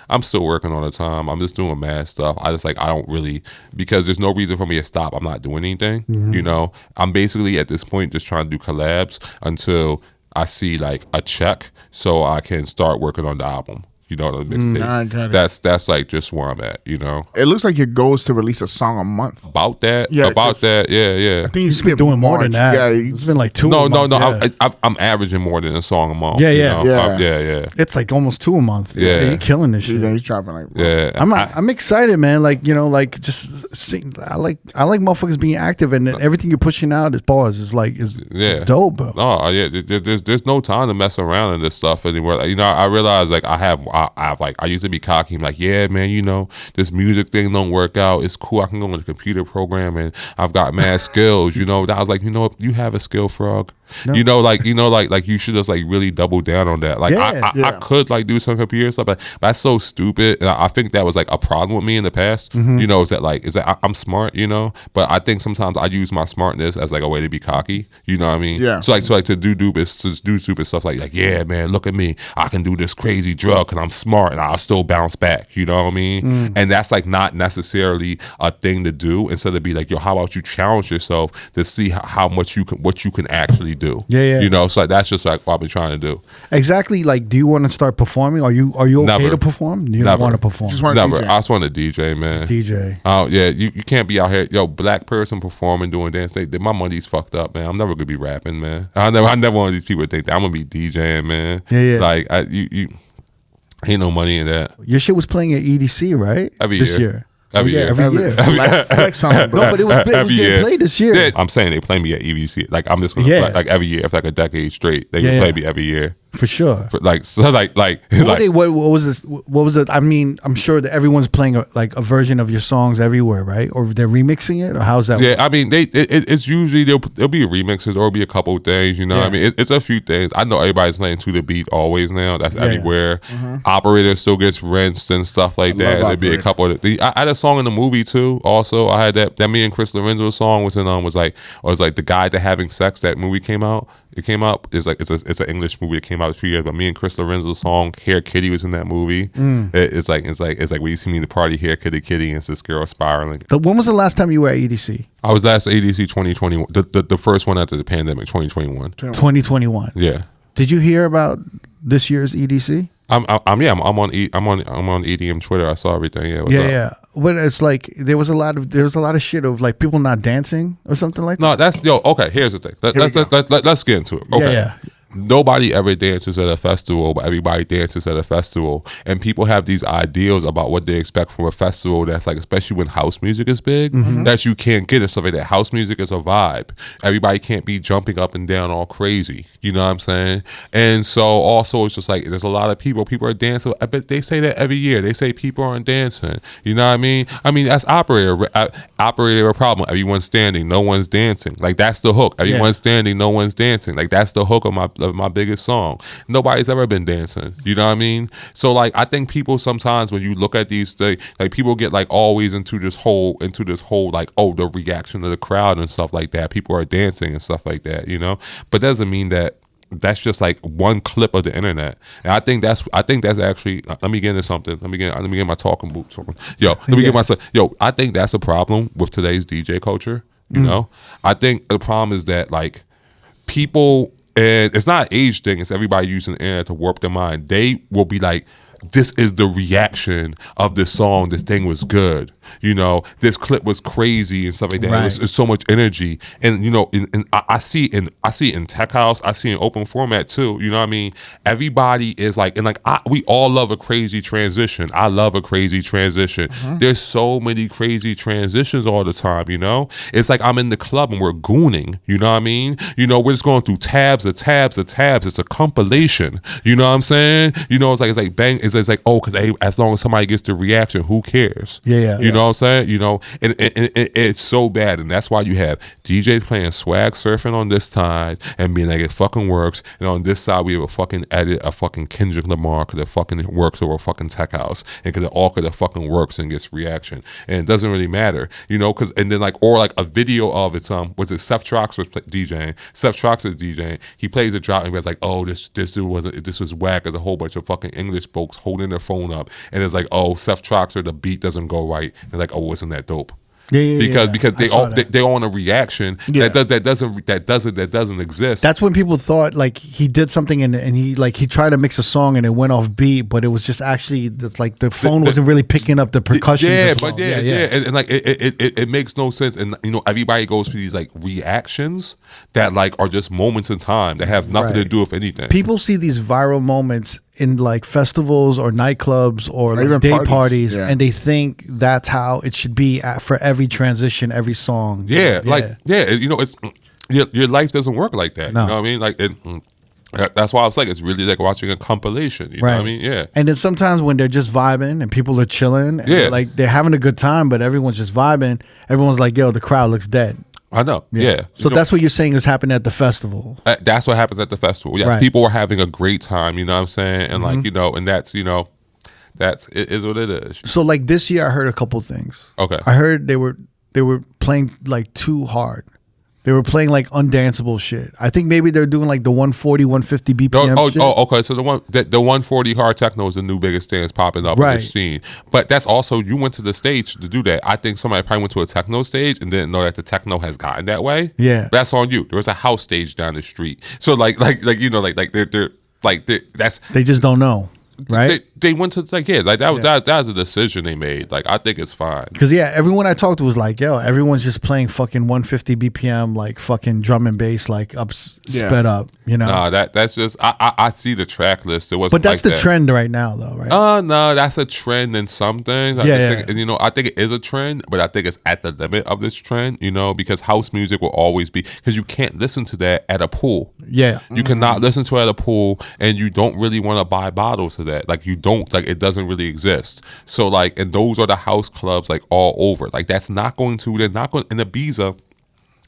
I'm still working all the time. I'm just doing mad stuff. I don't really, because there's no reason for me to stop. I'm not doing anything. You know, I'm basically at this point just trying to do collabs until I see like a check so I can start working on the album. You know, the mixtape. That's like just where I'm at. You know, it looks like your goal is to release a song a month. About that. Yeah. I think you've been doing more than that. Yeah, it's been like 2. No. Yeah. I'm averaging more than a song a month. Yeah. Yeah. It's like almost 2 a month. Yeah, you're killing this shit. Yeah, he's dropping like. Yeah, I'm excited, man. Like, you know, like just sing. I like motherfuckers being active, and everything you're pushing out is is dope, bro. No, there's no time to mess around in this stuff anymore. Like, you know, I realize like I used to be cocky. I'm like, yeah, man, you know, this music thing don't work out. It's cool. I can go on the computer program and I've got mad skills, you know. I was like, you know what, you have a skill, frog. No. You know, like you should just like really double down on that. Like I could like do some computer stuff, but that's so stupid. And I think that was like a problem with me in the past. You know, is that I'm smart, you know, but I think sometimes I use my smartness as like a way to be cocky. You know what I mean? Yeah. So like to do stupid stuff like yeah, man, look at me, I can do this crazy drug and I'm smart and I'll still bounce back. You know what I mean? And that's like not necessarily a thing to do. Instead of be like, yo, how about you challenge yourself to see how much what you can actually do. Yeah. You know, so like, that's just like what I've been trying to do. Exactly. Like, do you want to start performing? Are you okay Never. to perform? You don't want to perform? Just want Never. DJ. I just want to DJ, man. Just DJ. Oh yeah, you can't be out here, yo, black person performing doing dance. My money's fucked up, man. I'm never gonna be rapping, man. I never want these people to think that I'm gonna be DJing, man. Yeah. Like you ain't no money in that. Your shit was playing at EDC, right? This year. Every year. Flex on it, bro. No, but it was getting played this year. Yeah, I'm saying they play me at EDC. Like I'm just gonna play, like every year for like a decade straight. They can play me every year. For sure. What was this? What was it? I mean, I'm sure that everyone's playing a version of your songs everywhere, right? Or they're remixing it, or how's that? Yeah, work? I mean, it's usually there'll be remixes or there'll be a couple of things. You know, what I mean, it's a few things. I know everybody's playing To The Beat always now. That's everywhere. Operator still gets rinsed and stuff like that. There'll be a couple of. I had a song in the movie too. Also, I had that me and Chris Lorenzo song was like the guy that having sex. That movie came out. It came out. It's an English movie that came out a few years. But me and Chris Lorenzo's song "Hair Kitty" was in that movie. It's like when you see me in the party, "Hair Kitty," and it's this girl spiraling. But when was the last time you were at EDC? I was last at EDC 2021. The first one after the pandemic, 2021. 2021. Yeah. Did you hear about this year's EDC? I'm on EDM Twitter. I saw everything. Yeah. But it's like there was a lot of shit of like people not dancing or something like that. No, that's okay. Here's the thing. Let's get into it. Okay. Yeah. Nobody ever dances at a festival, but everybody dances at a festival. And people have these ideals about what they expect from a festival that's like, especially when house music is big, that you can't get and stuff like that. House music is a vibe. Everybody can't be jumping up and down all crazy. You know what I'm saying? And so also it's just like, there's a lot of people are dancing. I bet they say that every year. They say people aren't dancing. You know what I mean? I mean, that's operator a problem. Everyone's standing, no one's dancing. Like that's the hook. Everyone's standing, no one's dancing. Like that's the hook of my biggest song. Nobody's ever been dancing. You know what I mean? So like I think people sometimes when you look at these things, like people get like always into this whole like, oh, the reaction of the crowd and stuff like that. People are dancing and stuff like that, you know? But doesn't mean that that's just like one clip of the internet. And I think that's actually, let me get into something. Let me get my talking boots on. I think that's a problem with today's DJ culture, you know? I think the problem is that like people, and it's not an age thing, it's everybody using the internet to warp their mind. They will be like, this is the reaction of this song. This thing was good. You know, this clip was crazy and stuff like that. Right. It's so much energy. And, you know, I see it in tech house. I see it in open format too. You know what I mean? Everybody is like, and like, we all love a crazy transition. I love a crazy transition. There's so many crazy transitions all the time, you know? It's like I'm in the club and we're gooning. You know what I mean? You know, we're just going through tabs of tabs of tabs. It's a compilation. You know what I'm saying? You know, it's like bang. It's like, oh, because as long as somebody gets the reaction, who cares? Yeah. You know what I'm saying? You know, and it's so bad. And that's why you have DJs playing swag surfing on this side and being like, it fucking works. And on this side, we have a fucking edit, a fucking Kendrick Lamar because it fucking works over a fucking tech house. And because it all could have fucking works and gets reaction. And it doesn't really matter, you know, because, and then like, or like a video of it's, was it Seth Troxler's DJing? Seth Troxler's DJing. He plays a drop and he's like, oh, this was whack. There's a whole bunch of fucking English folks holding their phone up, and it's like, oh, Seth Troxler, the beat doesn't go right. And like, oh, isn't that dope? Because they're on a reaction that doesn't exist. That's when people thought like he did something and he tried to mix a song and it went off beat, but it was just actually like the phone wasn't really picking up the percussion. And like it makes no sense. And you know, everybody goes through these like reactions that like are just moments in time that have nothing to do with anything. People see these viral moments in like festivals or nightclubs or like day parties and they think that's how it should be for every transition, every song. You know, it's your life doesn't work like that. No. You know what I mean? Like that's why I was like, it's really like watching a compilation. You know what I mean? Yeah. And then sometimes when they're just vibing and people are chilling and like they're having a good time, but everyone's just vibing, everyone's like, yo, the crowd looks dead. I know, yeah. So that's what you're saying is happening at the festival. That's what happens at the festival. Yes, people are having a great time, you know what I'm saying? And like, you know, and that's, you know, it is what it is. So like this year I heard a couple things. Okay. I heard they were playing like too hard. They were playing like undanceable shit. I think maybe they're doing like the 140, 150 BPM shit. Oh, okay. So the 140 hard techno is the new biggest thing that's popping up on the scene. But that's also, you went to the stage to do that. I think somebody probably went to a techno stage and didn't know that the techno has gotten that way. Yeah. But that's on you. There was a house stage down the street. So like you know, they just don't know. Right, they went to like that was a decision they made. Like I think it's fine because everyone I talked to was like, yo, everyone's just playing fucking 150 BPM like fucking drum and bass like sped up. You know, nah, that's just I see the track list. It wasn't, but that's like the trend right now, though, right? No, that's a trend in some things. I think it is a trend, but I think it's at the limit of this trend. You know, because house music will always be, because you can't listen to that at a pool. Yeah, you cannot listen to it at a pool, and you don't really want to buy bottles of that. Like you don't, like it doesn't really exist. So like, and those are the house clubs like all over. Like they're not going in Ibiza.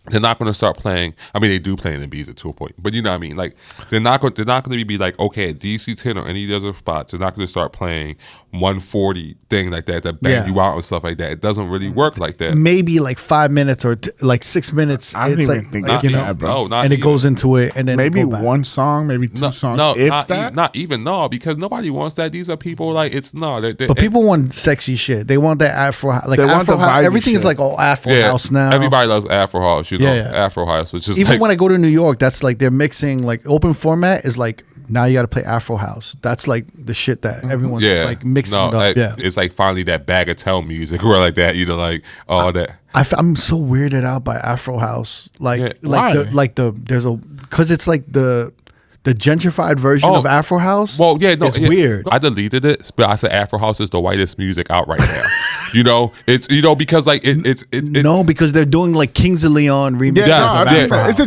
They're not going to start playing. I mean, they do play in Ibiza to a point, but you know what I mean. Like they're not going to be like, okay, at DC 10 or any other spots, they're not going to start playing 140 thing like that bang you out and stuff like that. It doesn't really work like that. Maybe like 5 minutes or like 6 minutes. I don't even think that, you know, bro. No, and it goes into it, and then maybe one song, maybe two songs. Not even because nobody wants that. These are people like but people want sexy shit. They want that Afro, like they Afro House. Everything shit. is like all Afro House now. Everybody loves Afro House. You know, Afro House, which is even like, when I go to New York, that's like they're mixing like open format is like now you got to play Afro House. That's like the shit that everyone's like mixing it up. It's like finally that bagatelle music or like that, you know, like all that. I'm so weirded out by Afro House. Like because it's like the gentrified version of Afro House. Well, it's weird. I deleted it, but I said Afro House is the whitest music out right now. You know, it's because like it's no, because they're doing like Kings of Leon remix. It's a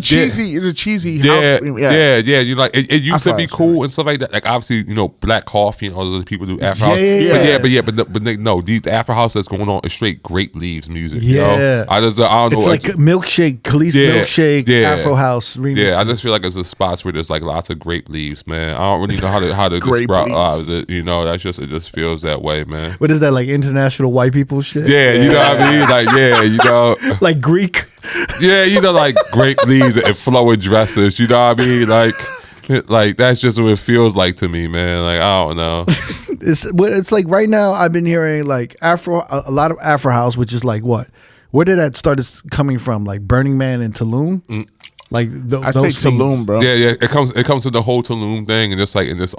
cheesy house. Yeah. You know, like it used to be cool and stuff like that. Like obviously, you know, Black Coffee and all those people do Afro House. But no, these Afro House that's going on is straight grape leaves music. You know? I don't know. It's like milkshake, Khalees milkshake, Afro House remix. Yeah, I just feel like it's a spots where there's like lots of grape leaves, man. I don't really know how to describe it. You know, it just feels that way, man. What is that, like international white people shit? Yeah, you know what I mean? Like, you know. Like Greek? Yeah, you know, like grape leaves and flowing dresses, you know what I mean? Like that's just what it feels like to me, man. Like, I don't know. It's like right now I've been hearing like a lot of Afro House, which is like what? Where did that start coming from? Like Burning Man and Tulum? Like I say Tulum, bro. Yeah. It comes to the whole Tulum thing, and just like and it's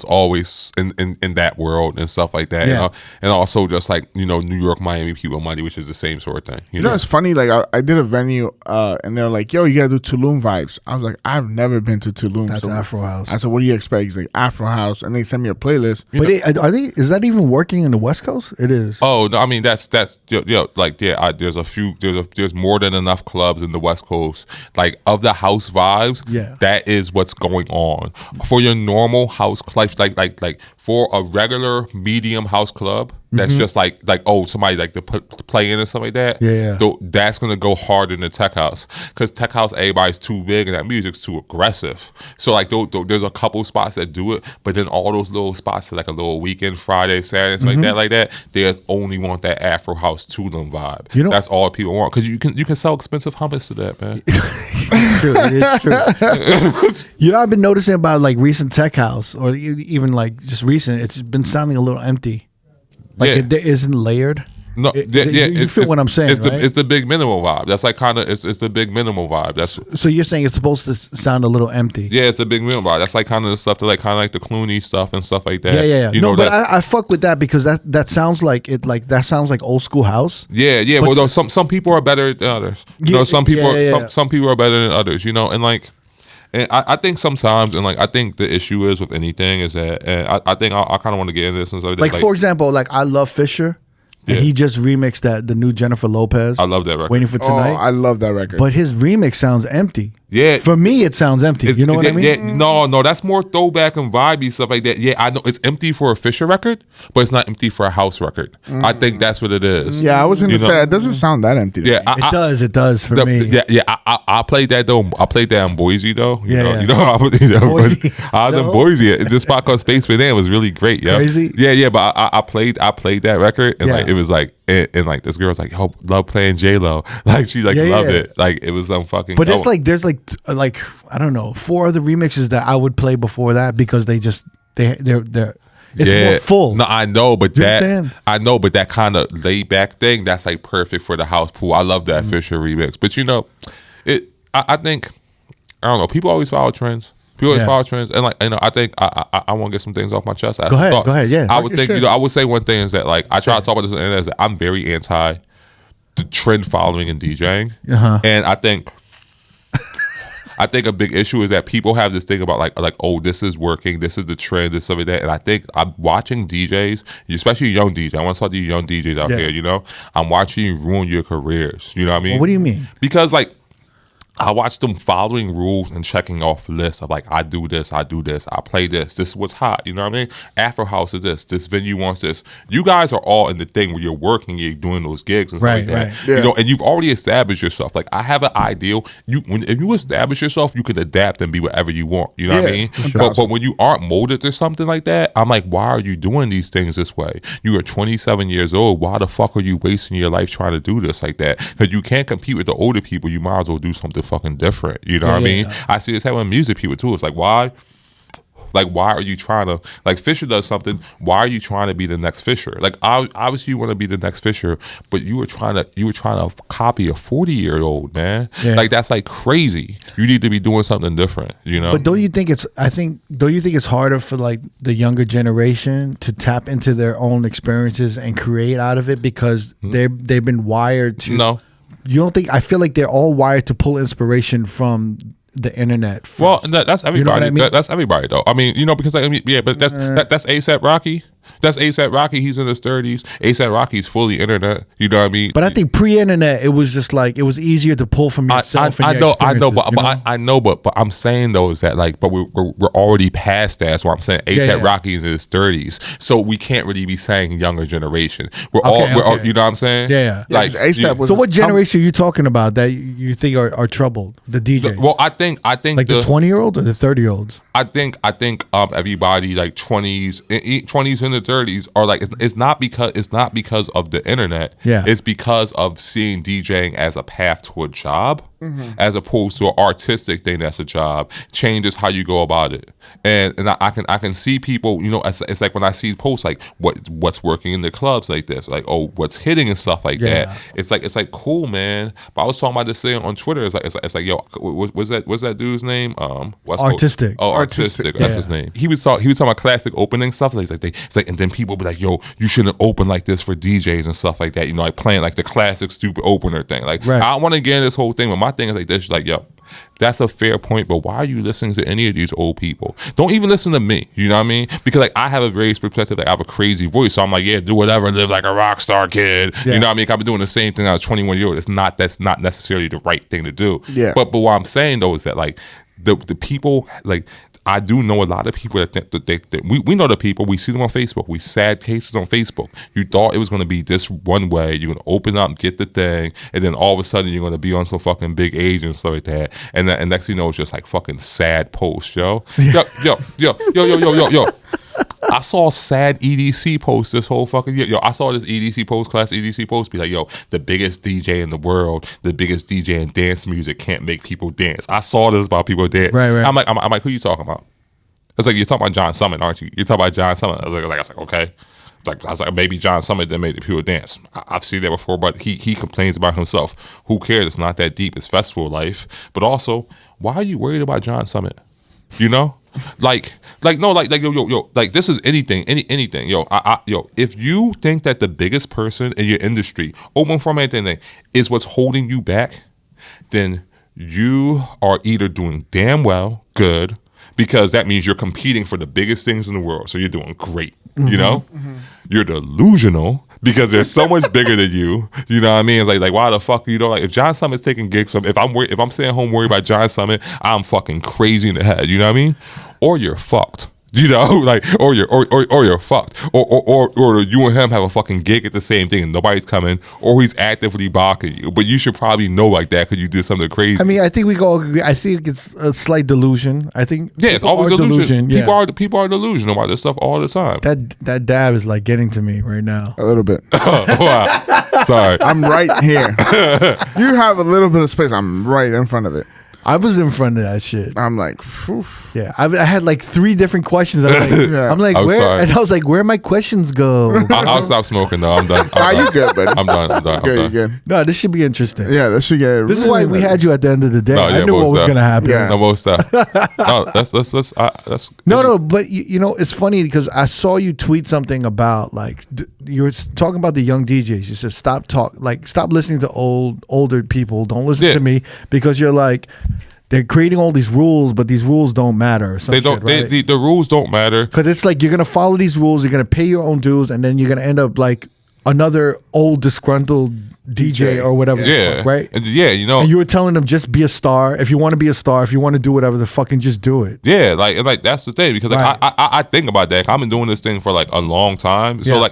always in that world and stuff like that. Yeah. You know? And also just like, you know, New York, Miami people money, which is the same sort of thing. You know, it's funny. Like I did a venue, and they're like, "Yo, you gotta do Tulum vibes." I was like, "I've never been to Tulum." That's Afro House. I said, "What do you expect?" He's like, "Afro House," and they sent me a playlist. But is that even working in the West Coast? It is. Oh no, I mean that's there's more than enough clubs in the West Coast, like of the house vibes. That is what's going on for your normal house club, like for a regular medium house club. That's just like somebody like to play in and stuff like that. That's gonna go hard in the tech house, because tech house everybody's too big and that music's too aggressive. So like there's a couple spots that do it, but then all those little spots like a little weekend, Friday, Saturday, like that. They only want that Afro House Tulum vibe. You know, that's all people want, because you can sell expensive hummus to that, man. It's true. You know, I've been noticing about like recent tech house, or even like just recent, it's been sounding a little empty. Like it isn't layered. No, you feel what I'm saying, right? It's the big minimal vibe. That's like kind of it's the big minimal vibe. That's so you're saying it's supposed to sound a little empty. Yeah, it's the big minimal vibe. That's like kind of the stuff that like kind of like the Clooney stuff and stuff like that. Yeah. You know, but I fuck with that, because that sounds like that sounds like old school house. Yeah. But well, some people are better than others. You know, some people are better than others. You know, and like. And I think sometimes, and like I think the issue is with anything is that, and I think I kind of want to get into this and stuff. Like for example, like I love Fisher, and he just remixed the new Jennifer Lopez. I love that record. Waiting for Tonight. Oh, I love that record. But his remix sounds empty. Yeah, for me it sounds empty. You know what I mean? Yeah, no, that's more throwback and vibey stuff like that. Yeah, I know it's empty for a Fisher record, but it's not empty for a house record. I think that's what it is. Yeah, I was gonna say it doesn't sound that empty. Yeah, it does for me. Yeah. I played that though. I played that in Boise though. I was in Boise. This spot called Space Van was really great. Yeah, crazy. Yeah. But I played that record, and like it was like. And like this girl was like, "Yo, love playing J-Lo." Like she loved it. Like it was some fucking. But it's like there's like I don't know, 4 other remixes that I would play before that, because they're it's more full. No, I know, but that kind of laid back thing, that's like perfect for the house pool. I love that Fisher remix. But you know, I think I don't know. People always follow trends. And like, you know, I think I want to get some things off my chest. Go ahead. Yeah, I would think, you know, I would say one thing is that like I try to talk about this, and is that I'm very anti the trend following in DJing, and I think a big issue is that people have this thing about like oh, this is working, this is the trend, this stuff like that. And I think I'm watching DJs, especially young DJs. I want to talk to you young DJs out here. You know, I'm watching you ruin your careers. You know what I mean? Well, what do you mean? Because like, I watch them following rules and checking off lists of like, I do this, I play this is what's hot, you know what I mean? Afro House is this venue wants this. You guys are all in the thing where you're working, you're doing those gigs and stuff like that. Right. Yeah. You know, and you've already established yourself. Like I have an ideal. If you establish yourself, you could adapt and be whatever you want. You know what I mean? Sure. But when you aren't molded to something like that, I'm like, why are you doing these things this way? You are 27 years old. Why the fuck are you wasting your life trying to do this like that? Because you can't compete with the older people. You might as well do something fucking different. You know what I mean? I see this happen with music people too. It's like, why Like, why are you trying to, like, Fisher does something, why are you trying to be the next Fisher? Like, obviously you want to be the next Fisher, but you were trying to copy a 40-year-old, man. Yeah. Like, that's like crazy. You need to be doing something different, you know? But don't you think it's harder for like the younger generation to tap into their own experiences and create out of it because they've been wired to? No. You don't think? I feel like they're all wired to pull inspiration from the internet first. Well, that's everybody. You know what I mean? That's everybody, though. I mean, you know, because but that's A$AP Rocky. That's A$AP Rocky. He's in his 30s. A$AP Rocky's fully internet. You know what I mean? But I think pre-internet, it was just like it was easier to pull from yourself. I know, but I'm saying though is that like, but we're already past that. That's why I'm saying A$AP Rocky's in his 30s, so we can't really be saying younger generation. We're all, you know what I'm saying? Yeah. Like A$AP was. So what generation are you talking about that you think are troubled? The DJs? Well, I think like the 20-year-olds or the 30-year-olds. I think everybody like 20s and the 30s are like it's not because of the internet. Yeah. It's because of seeing DJing as a path to a job, as opposed to an artistic thing that's a job. Changes how you go about it. And I can see people, you know, it's like when I see posts like what's working in the clubs like this, like what's hitting and stuff like that. It's like cool, man. But I was talking about this thing on Twitter. It's like yo, what's that dude's name? Artistic. Artistic. That's his name. He was talking about classic opening stuff. It's like and then people be like, yo, you shouldn't open like this for DJs and stuff like that. You know, like playing like the classic stupid opener thing. Like I don't want to get in this whole thing, but my thing is like this, like yo, that's a fair point, but why are you listening to any of these old people? Don't even listen to me. You know what I mean? Because like I have a very perspective, like I have a crazy voice, so I'm like, yeah, do whatever, live like a rock star kid. You know what I mean? I've been doing the same thing. I was 21 years old. That's not necessarily the right thing to do. Yeah. But what I'm saying though is that like the people like. I do know a lot of people that think that we know the people. We see them on Facebook. We sad cases on Facebook. You thought it was going to be this one way. You're going to open up, get the thing, and then all of a sudden you're going to be on some fucking big age and stuff like that. And next thing you know, it's just like fucking sad posts, yo. Yo. I saw sad EDC post this whole fucking year. Yo, I saw this class EDC post be like, yo, the biggest DJ in the world, the biggest DJ in dance music can't make people dance. I saw this about people dance. Right. I'm like, who you talking about? It's like, you're talking about John Summit, aren't you? You're talking about John Summit. I was like, okay. I was like, maybe John Summit that made the people dance. I've seen that before, but he complains about himself. Who cares? It's not that deep. It's festival life. But also, why are you worried about John Summit? You know? Like this is anything. Yo, if you think that the biggest person in your industry, open format anything, is what's holding you back, then you are either doing damn well, good, because that means you're competing for the biggest things in the world. So you're doing great, you know? You're delusional because they're so much bigger than you. You know what I mean? It's like why the fuck, you know, like if John Summit's taking gigs, if I'm staying home worried about John Summit, I'm fucking crazy in the head. You know what I mean? Or you're fucked. You know, like, or you're fucked, or you and him have a fucking gig at the same thing and nobody's coming, or he's actively blocking you. But you should probably know like that because you did something crazy. I mean, I think we go. I think it's a slight delusion. I think it's always delusion. Yeah. People are delusional about this stuff all the time. That dab is like getting to me right now a little bit. Wow. Sorry, I'm right here. You have a little bit of space. I'm right in front of it. I was in front of that shit. I'm like, oof. Yeah. I had like 3 different questions. I'm like, where? Sorry. And I was like, where my questions go? I'll stop smoking though. I'm done. You good, buddy? I'm done. You good. No, this should be interesting. Yeah, this should get. This is why we had you at the end of the day. I knew what was going to happen. Yeah. No, most stuff. No, that's. No, but you know, it's funny because I saw you tweet something about like you were talking about the young DJs. You said stop listening to older people. Don't listen to me because you're like. They're creating all these rules, but these rules don't matter. They don't. Right? The rules don't matter because it's like you're gonna follow these rules. You're gonna pay your own dues, and then you're gonna end up like another old disgruntled DJ or whatever. Yeah, right. Yeah, you know. And you were telling them just be a star. If you want to be a star, if you want to do whatever, the fucking just do it. Yeah, like that's the thing because like I think about that. I've been doing this thing for like a long time. So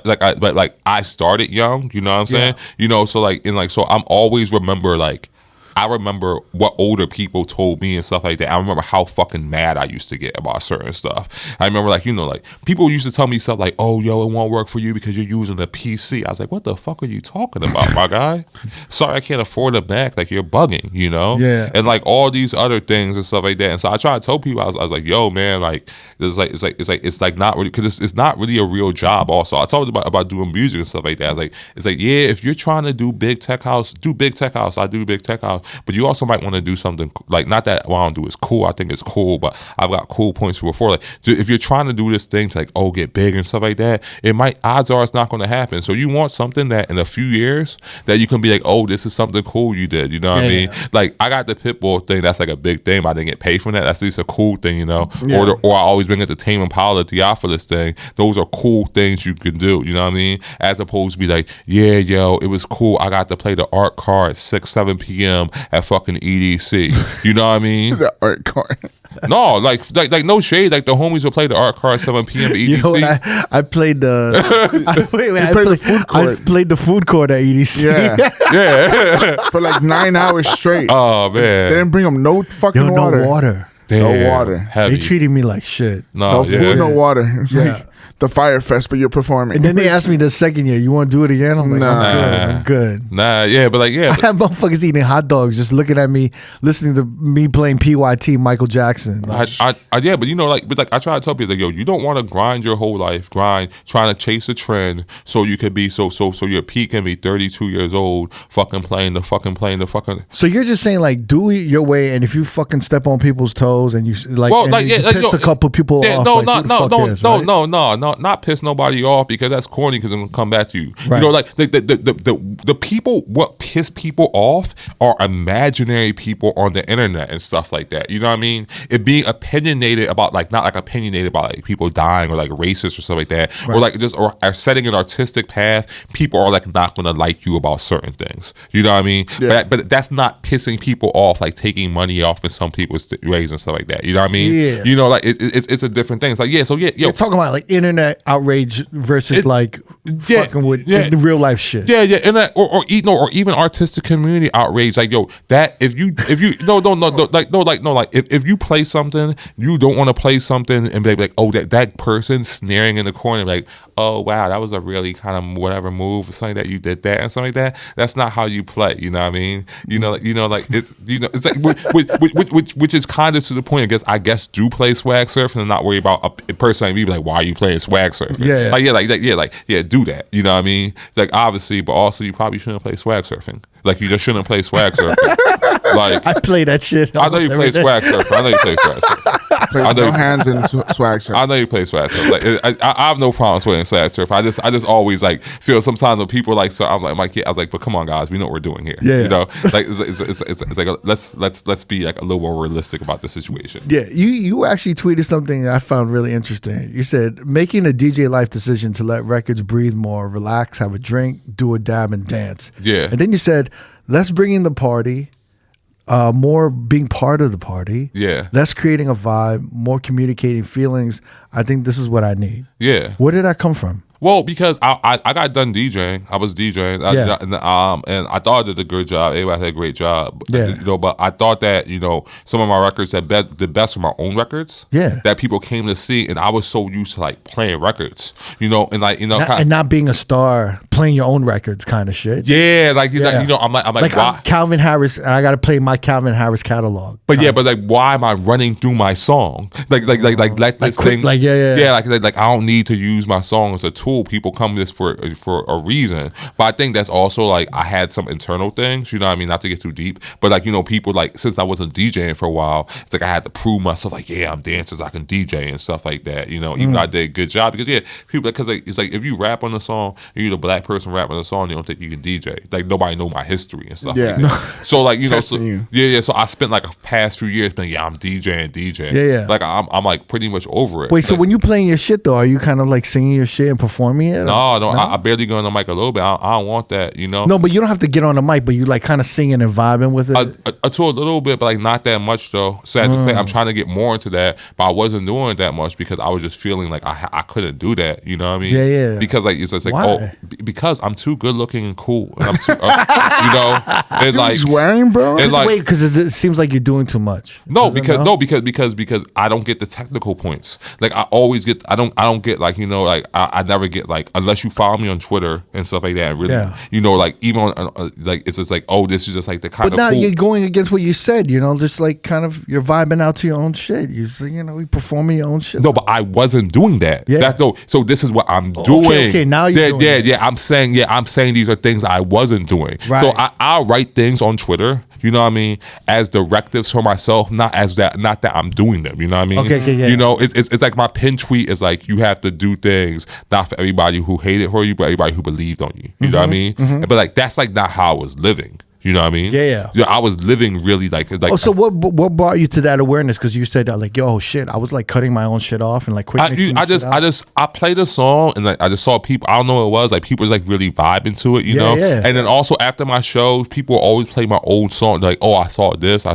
I started young. You know what I'm saying? You know, so like so I'm always remember like. I remember what older people told me and stuff like that. I remember how fucking mad I used to get about certain stuff. I remember like, you know, like people used to tell me stuff like, oh, yo, it won't work for you because you're using a PC. I was like, what the fuck are you talking about, my guy? Sorry, I can't afford a Mac. Like, you're bugging, you know? Yeah. And like all these other things and stuff like that. And so I try to tell people, I was like, yo, man, like it's like not really, because it's not really a real job. Also, I talked about doing music and stuff like that. I was like, it's like, yeah, if you're trying to do big tech house, do big tech house. I do big tech house, but you also might want to do something like, not that what I don't do is cool. I think it's cool, but I've got cool points before. Like, if you're trying to do this thing to like, oh, get big and stuff like that, it might, odds are it's not going to happen. So you want something that in a few years that you can be like, oh, this is something cool you did. You know what I mean? Like, I got the Pitbull thing. That's like a big thing, but I didn't get paid for that. That's at least a cool thing, you know? Yeah. Or I always bring it to Tame Impala, the Theophilus thing. Those are cool things you can do. You know what I mean? As opposed to be like, yeah, yo, it was cool. I got to play the art card at 6, 7 p.m. at fucking EDC. You know what I mean? The art card. No, like no shade. Like the homies will play the art card at 7 p.m. at EDC. You know what, I played the I played the food court at EDC. Yeah. For like 9 hours straight. Oh man. They didn't bring them no fucking water. No water. Damn, no water. Heavy. They treated me like shit. No food, no water. It's like the Fire Fest, but you're performing. And then they asked me the second year, you want to do it again? I'm like, I'm good. Nah, yeah, but like, yeah. I have motherfuckers eating hot dogs, just looking at me, listening to me playing PYT, Michael Jackson. Like, yeah, but you know, like I try to tell people, like, yo, you don't want to grind your whole life, trying to chase a trend so you could be so your peak can be 32 years old, fucking playing the fucking. So you're just saying like, do it your way, and if you fucking step on people's toes and you like, well, like, you piss a couple people off. No, not piss nobody off, because that's corny, because I'm gonna come back to you. Right. You know, like the people, what piss people off are imaginary people on the internet and stuff like that. You know what I mean? It being opinionated about, like, not like opinionated about like people dying or like racist or stuff like that, right. Or like just or setting an artistic path. People are like not gonna like you about certain things. You know what I mean? Yeah. But that's not pissing people off, like taking money off in some people's ways and stuff like that. You know what I mean? Yeah. You know, like it's a different thing. It's like, you're talking about like internet outrage versus fucking with the real life shit. Yeah, and that, or even artistic community outrage. Like, yo, that if you if you play something, you don't want to play something and be like, oh, that person sneering in the corner, like, oh wow, that was a really kind of whatever move or something that you did that and something like that. That's not how you play. You know what I mean? It's like which is kind of to the point. I guess do play swag surfing and not worry about a person like me, like, why are you playing swag surfing? Yeah, do that. You know what I mean? Like, obviously, but also you probably shouldn't play swag surfing. Like, you just shouldn't play swag surfing. Like, I play that shit. I know you play swag surfing. I know you play swag surfing. No hands in swag surfing. I know you play swag surfing. Like, I have no problem playing swag surfing. I just always like feel sometimes when people like, so I'm like, my kid, I was like, but come on, guys, we know what we're doing here. Yeah. You know, like it's like let's be like a little more realistic about the situation. Yeah, you actually tweeted something that I found really interesting. You said making a DJ life decision to let records breathe more, relax, have a drink, do a dab, and dance. Yeah. And then you said, less bringing the party, more being part of the party. Yeah. Less creating a vibe, more communicating feelings. I think this is what I need. Yeah. Where did that come from? Well, because I got done DJing. I was DJing. And I thought I did a good job. Everybody had a great job. Yeah. You know, but I thought that, you know, some of my records had the best of my own records. Yeah. That people came to see, and I was so used to like playing records, you know, and like, you know, and not being a star, playing your own records kind of shit. Yeah, like you know, I'm like why? I'm Calvin Harris, and I got to play my Calvin Harris catalog. But but like, why am I running through my song? Like this thing. Like like I don't need to use my song as a tool. People come to this for a reason. But I think that's also like I had some internal things, you know what I mean? Not to get too deep, but like, you know, people like, since I wasn't DJing for a while, it's like I had to prove myself, like, yeah, I'm dancers, I can DJ and stuff like that, you know, even though I did a good job. Because people, because like, it's like if you rap on the song, you're the black person rapping on the song, you don't think you can DJ. Like, nobody know my history and stuff like that. So like, you know, so I spent like a past few years being, I'm DJing. Yeah. Like I'm like pretty much over it. Wait, so when you playing your shit though, are you kind of like singing your shit and performing it? No. I barely go on the mic a little bit. I don't want that, you know. No, but you don't have to get on the mic, but you like kind of singing and vibing with it. To a little bit, but like not that much though. Sad to say, I'm trying to get more into that, but I wasn't doing it that much because I was just feeling like I couldn't do that. You know what I mean? Yeah. Because like it's just like Why? Because I'm too good looking and cool. And I'm too, you know, it's like he's wearing, bro. It's like, wait, because it seems like you're doing too much. No, because I don't get the technical points. Like I always get, I don't get like, you know, like I never get like, unless you follow me on Twitter and stuff like that. Really, you know, like even on like it's just like, oh, this is just like the kind of. But now cool. you're going against what you said. You know, just like kind of you're vibing out to your own shit. You know, you performing your own shit. No, but I wasn't doing that. Yeah. That's no. So this is what I'm doing. Okay. Now you're doing it. Yeah. I'm saying these are things I wasn't doing. Right. So I'll write things on Twitter. You know what I mean? As directives for myself, not that I'm doing them. You know what I mean? Okay, yeah. You know, it's like my pin tweet is like, you have to do things not for everybody who hated for you, but everybody who believed on you. You know what I mean? But like that's like not how I was living. You know what I mean? Yeah. I was living really like. Oh, so what brought you to that awareness? Because you said that like, yo, shit, I was like cutting my own shit off and like quick. I played a song and like I just saw people. I don't know what it was. Like people was like really vibing to it, you know. Yeah. And then also after my shows, people always play my old song. Like, oh, I saw this.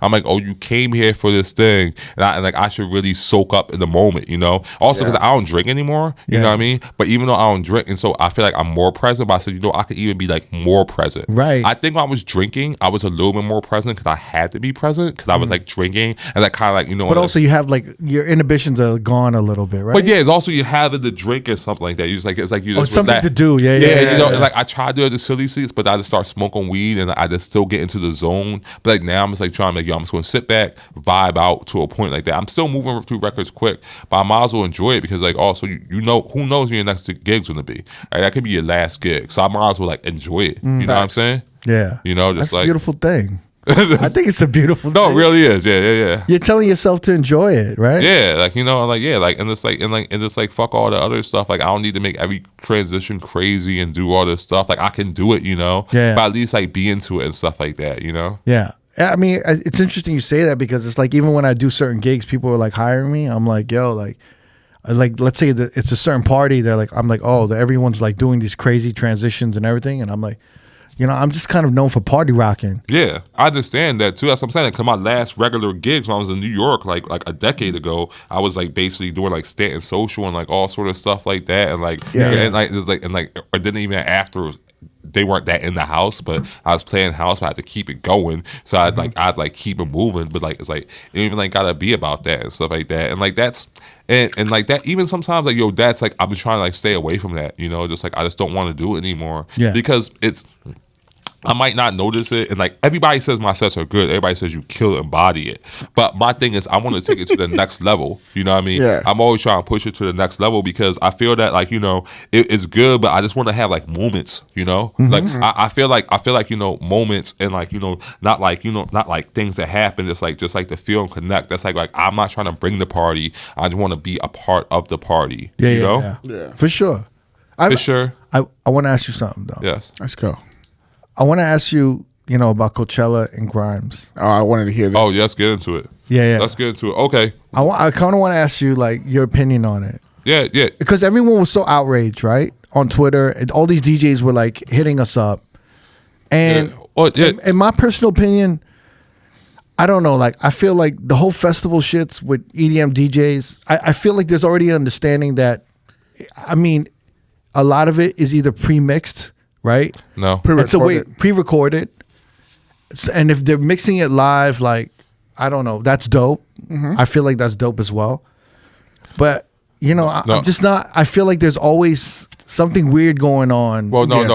I'm like, oh, you came here for this thing, and like I should really soak up in the moment, you know. Also because I don't drink anymore, you know what I mean. But even though I don't drink, and so I feel like I'm more present. But I said, you know, I could even be like more present. Right. I think when I was drinking, I was a little bit more present because I had to be present because I was like drinking and that kind of like, you know. But also you have like your inhibitions are gone a little bit, right? But yeah, it's also you having the drink or something like that. You just like it's like you just something to do. Yeah. You know, like I tried to do it at the silly seats, but I just start smoking weed and I just still get into the zone. But like now I'm just like trying to like, yo, I'm just going to sit back, vibe out to a point like that. I'm still moving through records quick, but I might as well enjoy it because like also you know who knows when your next gig's going to be. Right? That could be your last gig, so I might as well like enjoy it. You know what I'm saying? Yeah. You know, just that's like a beautiful thing. I think it's a beautiful thing. No, it really is. Yeah. You're telling yourself to enjoy it, right? Yeah, like you know, like and it's like fuck all the other stuff. Like I don't need to make every transition crazy and do all this stuff. Like I can do it, you know. Yeah. But at least like be into it and stuff like that, you know. Yeah. I mean, it's interesting you say that because it's like even when I do certain gigs, people are like hiring me. I'm like, yo, like let's say that it's a certain party. I'm like, oh, everyone's like doing these crazy transitions and everything, and I'm like, you know, I'm just kind of known for party rocking. Yeah, I understand that too. That's what I'm saying. Because my last regular gigs when I was in New York, like a decade ago, I was like basically doing like Stanton Social and like all sort of stuff like that, and like and like it was like and like or didn't even after. They weren't that in the house, but I was playing house, but I had to keep it going. So I'd like keep it moving. But like it's like it even like gotta be about that and stuff like that. And like that's and like that even sometimes like yo, that's like I'm just trying to like stay away from that, you know, just like I just don't want to do it anymore. Yeah. Because I might not notice it, and like everybody says my sets are good. Everybody says you kill it, embody it. But my thing is, I want to take it to the next level. You know what I mean? Yeah. I'm always trying to push it to the next level because I feel that like you know it's good, but I just want to have like moments. You know, like I feel like you know moments and like you know not like things that happen. Just like the feel and connect. That's like I'm not trying to bring the party. I just want to be a part of the party. Yeah, you know? Yeah. For sure. For sure. I want to ask you something though. Yes. Let's go. I want to ask you, you know, about Coachella and Grimes. Oh, I wanted to hear this. Oh, let's get into it. Yeah. Let's get into it. Okay. I kind of want to ask you like your opinion on it. Yeah. Because everyone was so outraged, right? On Twitter, and all these DJs were like hitting us up. And in my personal opinion, I don't know, like I feel like the whole festival shits with EDM DJs, I feel like there's already an understanding that, I mean, a lot of it is either pre-mixed, right? No. Pre-recorded. And if they're mixing it live, like, I don't know, that's dope. I feel like that's dope as well. But, you know, I'm just not, I feel like there's always something weird going on. Well, no.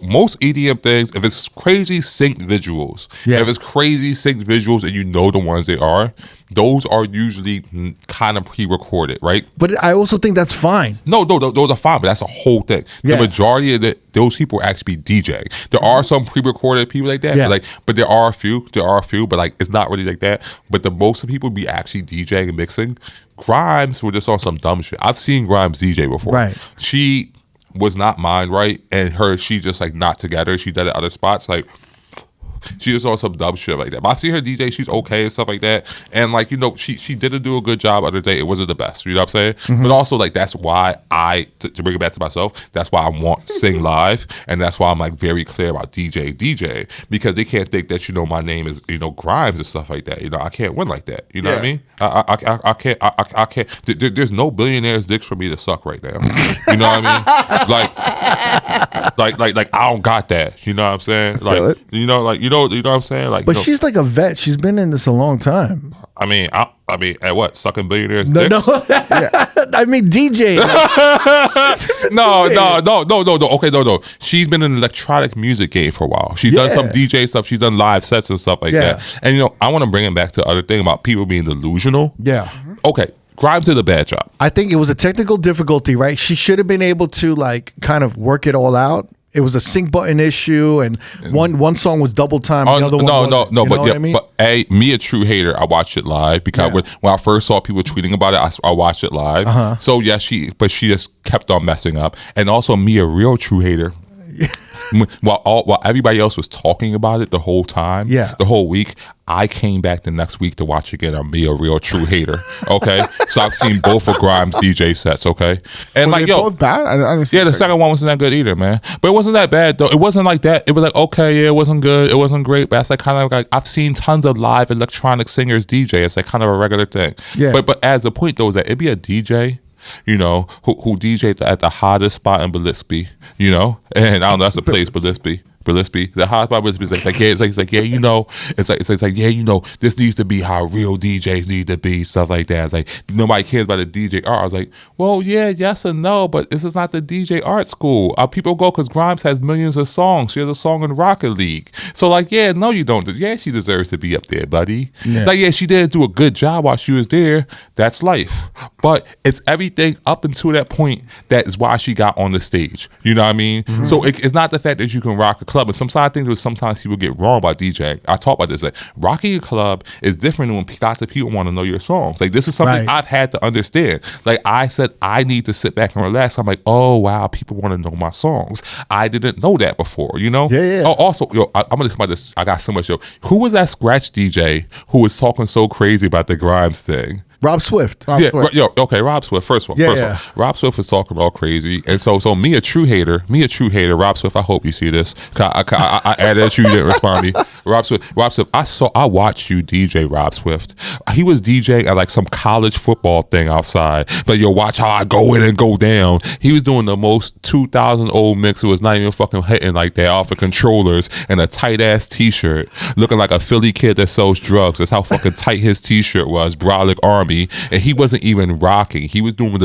Most EDM things, if it's crazy synced visuals, if it's crazy synced visuals and you know the ones they are, those are usually kind of pre-recorded, right? But I also think that's fine. No, those are fine, but that's a whole thing. The majority of those people actually be DJing. There are some pre-recorded people like that, but there are a few, but like it's not really like that. But the most of the people be actually DJing and mixing. Grimes were just on some dumb shit. I've seen Grimes DJ before. Right. She was not mind right, and she just like not together. She did it at other spots. Like She just on some dumb shit like that. But I see her DJ, she's okay and stuff like that. And like, you know, she didn't do a good job other day. It wasn't the best. You know what I'm saying? But also like that's why to bring it back to myself, that's why I want to sing live, and that's why I'm like very clear about DJ, because they can't think that, you know, my name is, you know, Grimes and stuff like that. You know, I can't win like that. You know what I mean? I can't. There's no billionaires' dicks for me to suck right now. You know what I mean? Like I don't got that. You know what I'm saying? Like you know what I'm saying? Like, but you know, she's like a vet. She's been in this a long time. I mean, at what? Sucking billionaires' No, dicks? I mean DJ. No. Okay, no. She's been in the electronic music game for a while. She's done some DJ stuff. She's done live sets and stuff like that. And you know, I want to bring it back to the other thing about people being delusional. Yeah. Okay. Grimes did a bad job. I think it was a technical difficulty, right? She should have been able to like kind of work it all out. It was a sync button issue, and one song was double time. The other one wasn't. No. But yeah, I mean? but me a true hater. I watched it live because when I first saw people tweeting about it, I watched it live. So yeah, she just kept on messing up, and also me a real true hater. While everybody else was talking about it the whole time, the whole week, I came back the next week to watch again. I'm me a real true hater. Okay, so I've seen both of Grimes' DJ sets. Okay, and Were like they both bad? I didn't see the second one wasn't that good either, man. But it wasn't that bad though. It wasn't like that. It was like, okay, yeah, it wasn't good. It wasn't great. But that's like kind of like I've seen tons of live electronic singers DJ. It's like kind of a regular thing. Yeah. But as the point though is that it'd be a DJ, you know, who DJs at the hottest spot in Gillespie, you know, and I don't know, that's a place, Gillespie, the hot spot is like yeah, you know, it's like yeah, you know, this needs to be how real DJs need to be, stuff like that. It's like nobody cares about the DJ art. I was like, well, yeah, yes and no, but this is not the DJ art school. People go because Grimes has millions of songs. She has a song in Rocket League, so like, yeah, no, you don't. Yeah, she deserves to be up there, buddy. Yeah. Like, yeah, she didn't do a good job while she was there. That's life. But it's everything up until that point that is why she got on the stage. You know what I mean? So it's not the fact that you can rock a club. And sometimes I think that sometimes people get wrong about DJing. I talk about this. Like, rocking a club is different when lots of people want to know your songs. Like, this is something I've had to understand. Like, I said, I need to sit back and relax. I'm like, oh, wow, people want to know my songs. I didn't know that before, you know? Yeah. Oh, also, I'm going to talk about this. I got so much. Who was that scratch DJ who was talking so crazy about the Grimes thing? Rob Swift. Rob Swift. First of all, Rob Swift is talking all crazy, and so me a true hater. Rob Swift, I hope you see this. I added you, didn't respond to me. Rob Swift. I watched you DJ Rob Swift. He was DJing at like some college football thing outside. But watch how I go in and go down. He was doing the most 2000 old mix. It was not even fucking hitting like that off of controllers and a tight ass t-shirt, looking like a Philly kid that sells drugs. That's how fucking tight his t-shirt was. Brolic Army. And he wasn't even rocking. He was doing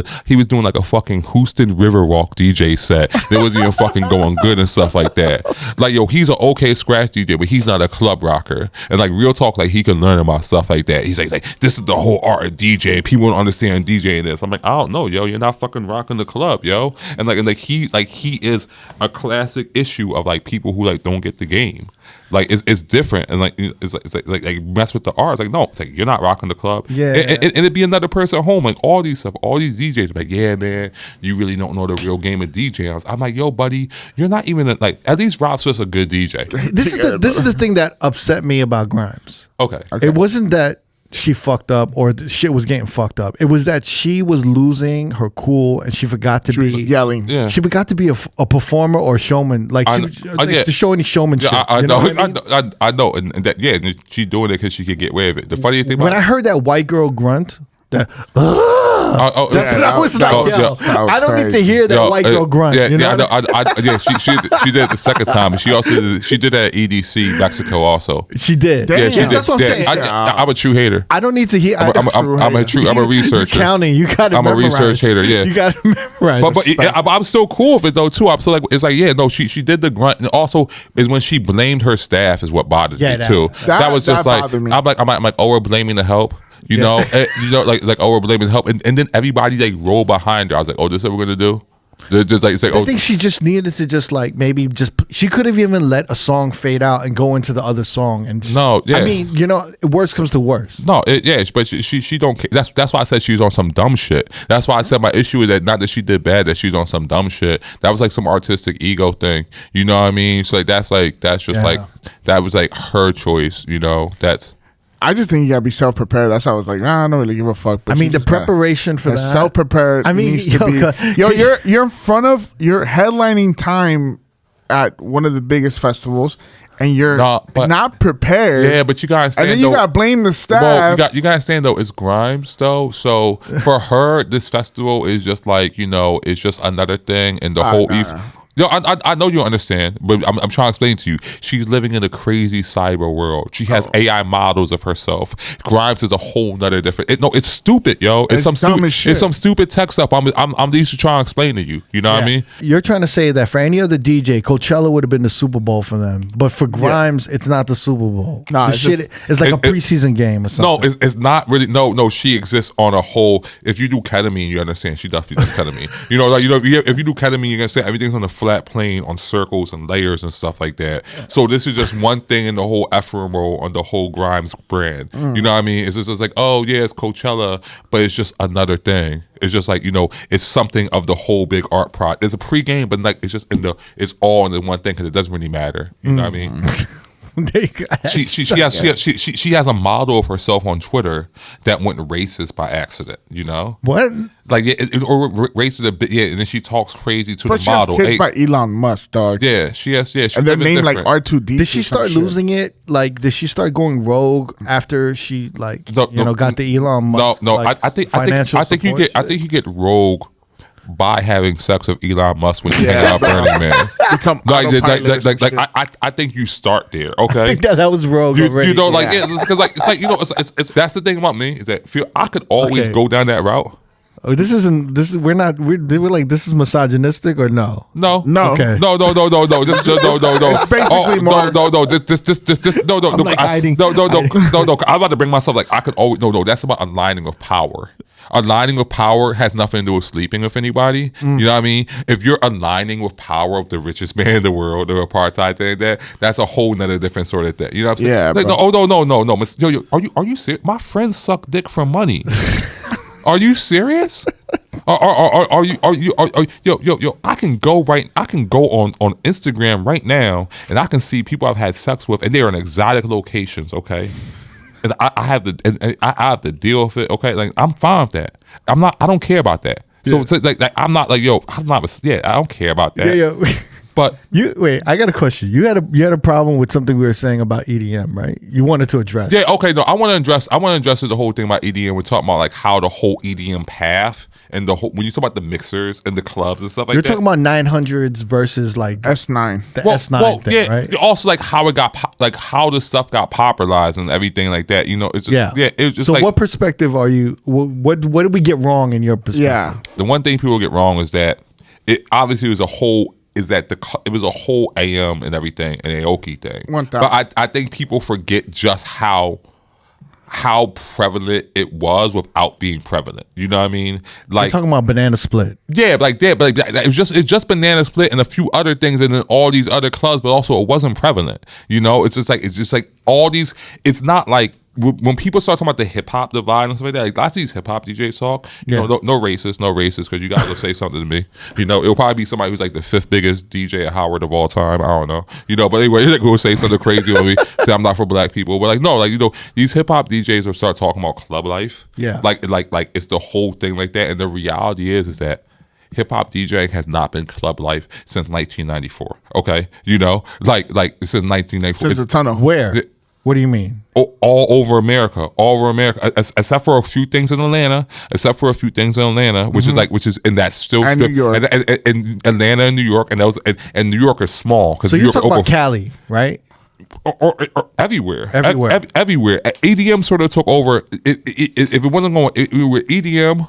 like a fucking Houston Riverwalk DJ set. It wasn't even fucking going good and stuff like that. Like, he's an okay scratch DJ, but he's not a club rocker. And like, real talk, like, he can learn about stuff like that. He's like this is the whole art of DJ. People don't understand DJing this. I'm like, I don't know, you're not fucking rocking the club, yo. And he is a classic issue of like people who like don't get the game. Like, it's different, and like it's like mess with the art. It's like, no, it's like you're not rocking the club. Yeah, and it'd be another person at home. Like all these DJs, like, yeah, man, you really don't know the real game of DJing. I'm like, yo, buddy, you're not even like. At least Rob Swift's a good DJ. This is the thing that upset me about Grimes. Okay. It wasn't that she fucked up or the shit was getting fucked up. It was that she was losing her cool and she forgot to be yelling. Yeah. She forgot to be a performer or a showman. Like, to show any showmanship. Yeah, I know. And that, and she's doing it because she could get away with it. The funny thing when I heard that white girl grunt, I don't need to hear that white girl grunt. She did it the second time. She did that at EDC Mexico also. She did. Yeah, she did. That's what I'm saying. I'm a true hater. I don't need to hear. I'm a researcher. Counting. You got to. I'm a research hater. Yeah, you got to memorize. But I'm still cool with it though too. I'm still like, it's like, yeah, no, she did the grunt, and also is when she blamed her staff is what bothered me too. That was just like, I'm like, oh, we're blaming the help. Like, oh, we're blaming help, and then everybody like rolled behind her. I was like, oh, this is what we're gonna do. Just like, I think she just needed to just like maybe just she could have even let a song fade out and go into the other song and just, I mean, you know, worst comes to worst. No, but she don't. That's why I said she was on some dumb shit. That's why I said my issue is that not that she did bad, that she's on some dumb shit. That was like some artistic ego thing. You know what I mean? So that's just like that was like her choice. You know, that's. I just think you gotta be self-prepared. That's why I was like, I don't really give a fuck. But I mean, the preparation for that. Self-prepared needs to be. You're in front of, you're headlining time at one of the biggest festivals, and you're not prepared. Yeah, but you gotta understand. And then you gotta blame the staff. Well, you gotta understand though, it's Grimes though. So for her, this festival is just like, you know, it's just another thing in the whole. Yo, I know you understand, but I'm trying to explain to you. She's living in a crazy cyber world. She has AI models of herself. Grimes is a whole nother different. It's stupid, yo. It's some stupid tech stuff. I'm used to trying to explain to you. You know what I mean? You're trying to say that for any other DJ, Coachella would have been the Super Bowl for them, but for Grimes, it's not the Super Bowl. No, it's like a preseason game or something. No, it's not really. No, she exists on a whole. If you do ketamine, you understand. She definitely does ketamine. You know, like if you do ketamine, you're gonna say everything's on the flat plane on circles and layers and stuff like that. So this is just one thing in the whole ephemeral on the whole Grimes brand. You know what I mean? It's just like, oh yeah, it's Coachella, but it's just another thing. It's just like, you know, it's something of the whole big art product. It's a pregame, but like it's just it's all in the one thing because it doesn't really matter. You know what I mean? She has a model of herself on Twitter that went racist by accident. You know what? Like or racist a bit, and then she talks crazy to the model. But she has kids by Elon Musk, dog. Yeah, she has. Yeah, and they're named like R2D. Did she start losing it? Like, did she start going rogue after she got the Elon Musk? No. I think you get rogue by having sex with Elon Musk when you hang out Burning Man. I think you start there. Okay, I think that was rogue already. You know, like because it's like you know, it's that's the thing about me is that I could always go down that route. Oh, this is like this is misogynistic or no? No. Okay. No. It's basically more. No. I'm like hiding. No. I'm about to bring myself like I could always. No. That's about aligning with power. Aligning with power has nothing to do with sleeping with anybody. You know what I mean? If you're aligning with power of the richest man in the world, or apartheid thing, that's a whole nother different sort of thing. You know what I'm saying? Yeah. Like, no. Yo, are you serious? My friends suck dick for money. Are you serious? Are you? Yo! I can go on Instagram right now, and I can see people I've had sex with, and they're in exotic locations. Okay, and I have to deal with it. Okay, like I'm fine with that. I don't care about that. So it's like I'm not like I'm not. Yeah, I don't care about that. Yeah. But I got a question. You had a problem with something we were saying about EDM, right? You wanted to address. Yeah, okay. No, I want to address the whole thing about EDM. We're talking about like how the whole EDM path and the whole when you talk about the mixers and the clubs and stuff like that. You're talking about 900s versus like S9. The S9 thing, right? Also like how it got how the stuff got popularized and everything like that. You know, it's just, it was just so like. What perspective are you? What did we get wrong in your perspective? Yeah, the one thing people get wrong is that it obviously was a whole. Is that it was a whole AM and everything, an Aoki thing. 1,000. But I think people forget just how prevalent it was without being prevalent. You know what I mean? Like you're talking about Banana Split. Yeah, but it's just Banana Split and a few other things, and then all these other clubs. But also, it wasn't prevalent. You know, it's just like all these. It's not like. When people start talking about the hip hop divide and stuff like that, like lots of these hip hop DJs talk, you know, no racist, because you gotta go say something to me. You know, it'll probably be somebody who's like the 5th biggest DJ at Howard of all time. I don't know. You know, but anyway, they go say something crazy on me, say I'm not for black people. But like, no, like, you know, these hip hop DJs will start talking about club life. Yeah. Like it's the whole thing like that. And the reality is that hip hop DJing has not been club life since 1994. Okay. You know, like since 1994. Since a ton of where? What do you mean? All over America, except for a few things in Atlanta, which is in that still and New York, and Atlanta and New York, and New York is small because so you're talking about Cali, right? Or everywhere. EDM sort of took over. If it wasn't going, it were EDM.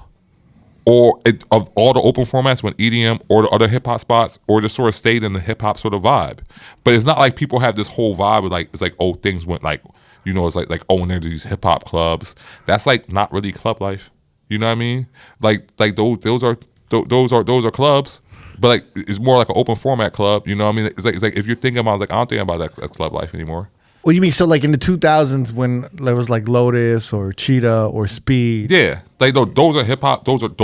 Or of all the open formats, when EDM or the other hip hop spots, or just sort of stayed in the hip hop sort of vibe. But it's not like people have this whole vibe of like it's like things went like, you know, it's like there's these hip hop clubs. That's like not really club life. You know what I mean? Like those are clubs. But like it's more like an open format club. You know what I mean? It's like if you're thinking about like I don't think about that club life anymore. What you mean? So like in the 2000s when there was like Lotus or Cheetah or Speed. Yeah, like those are hip hop. Those are hip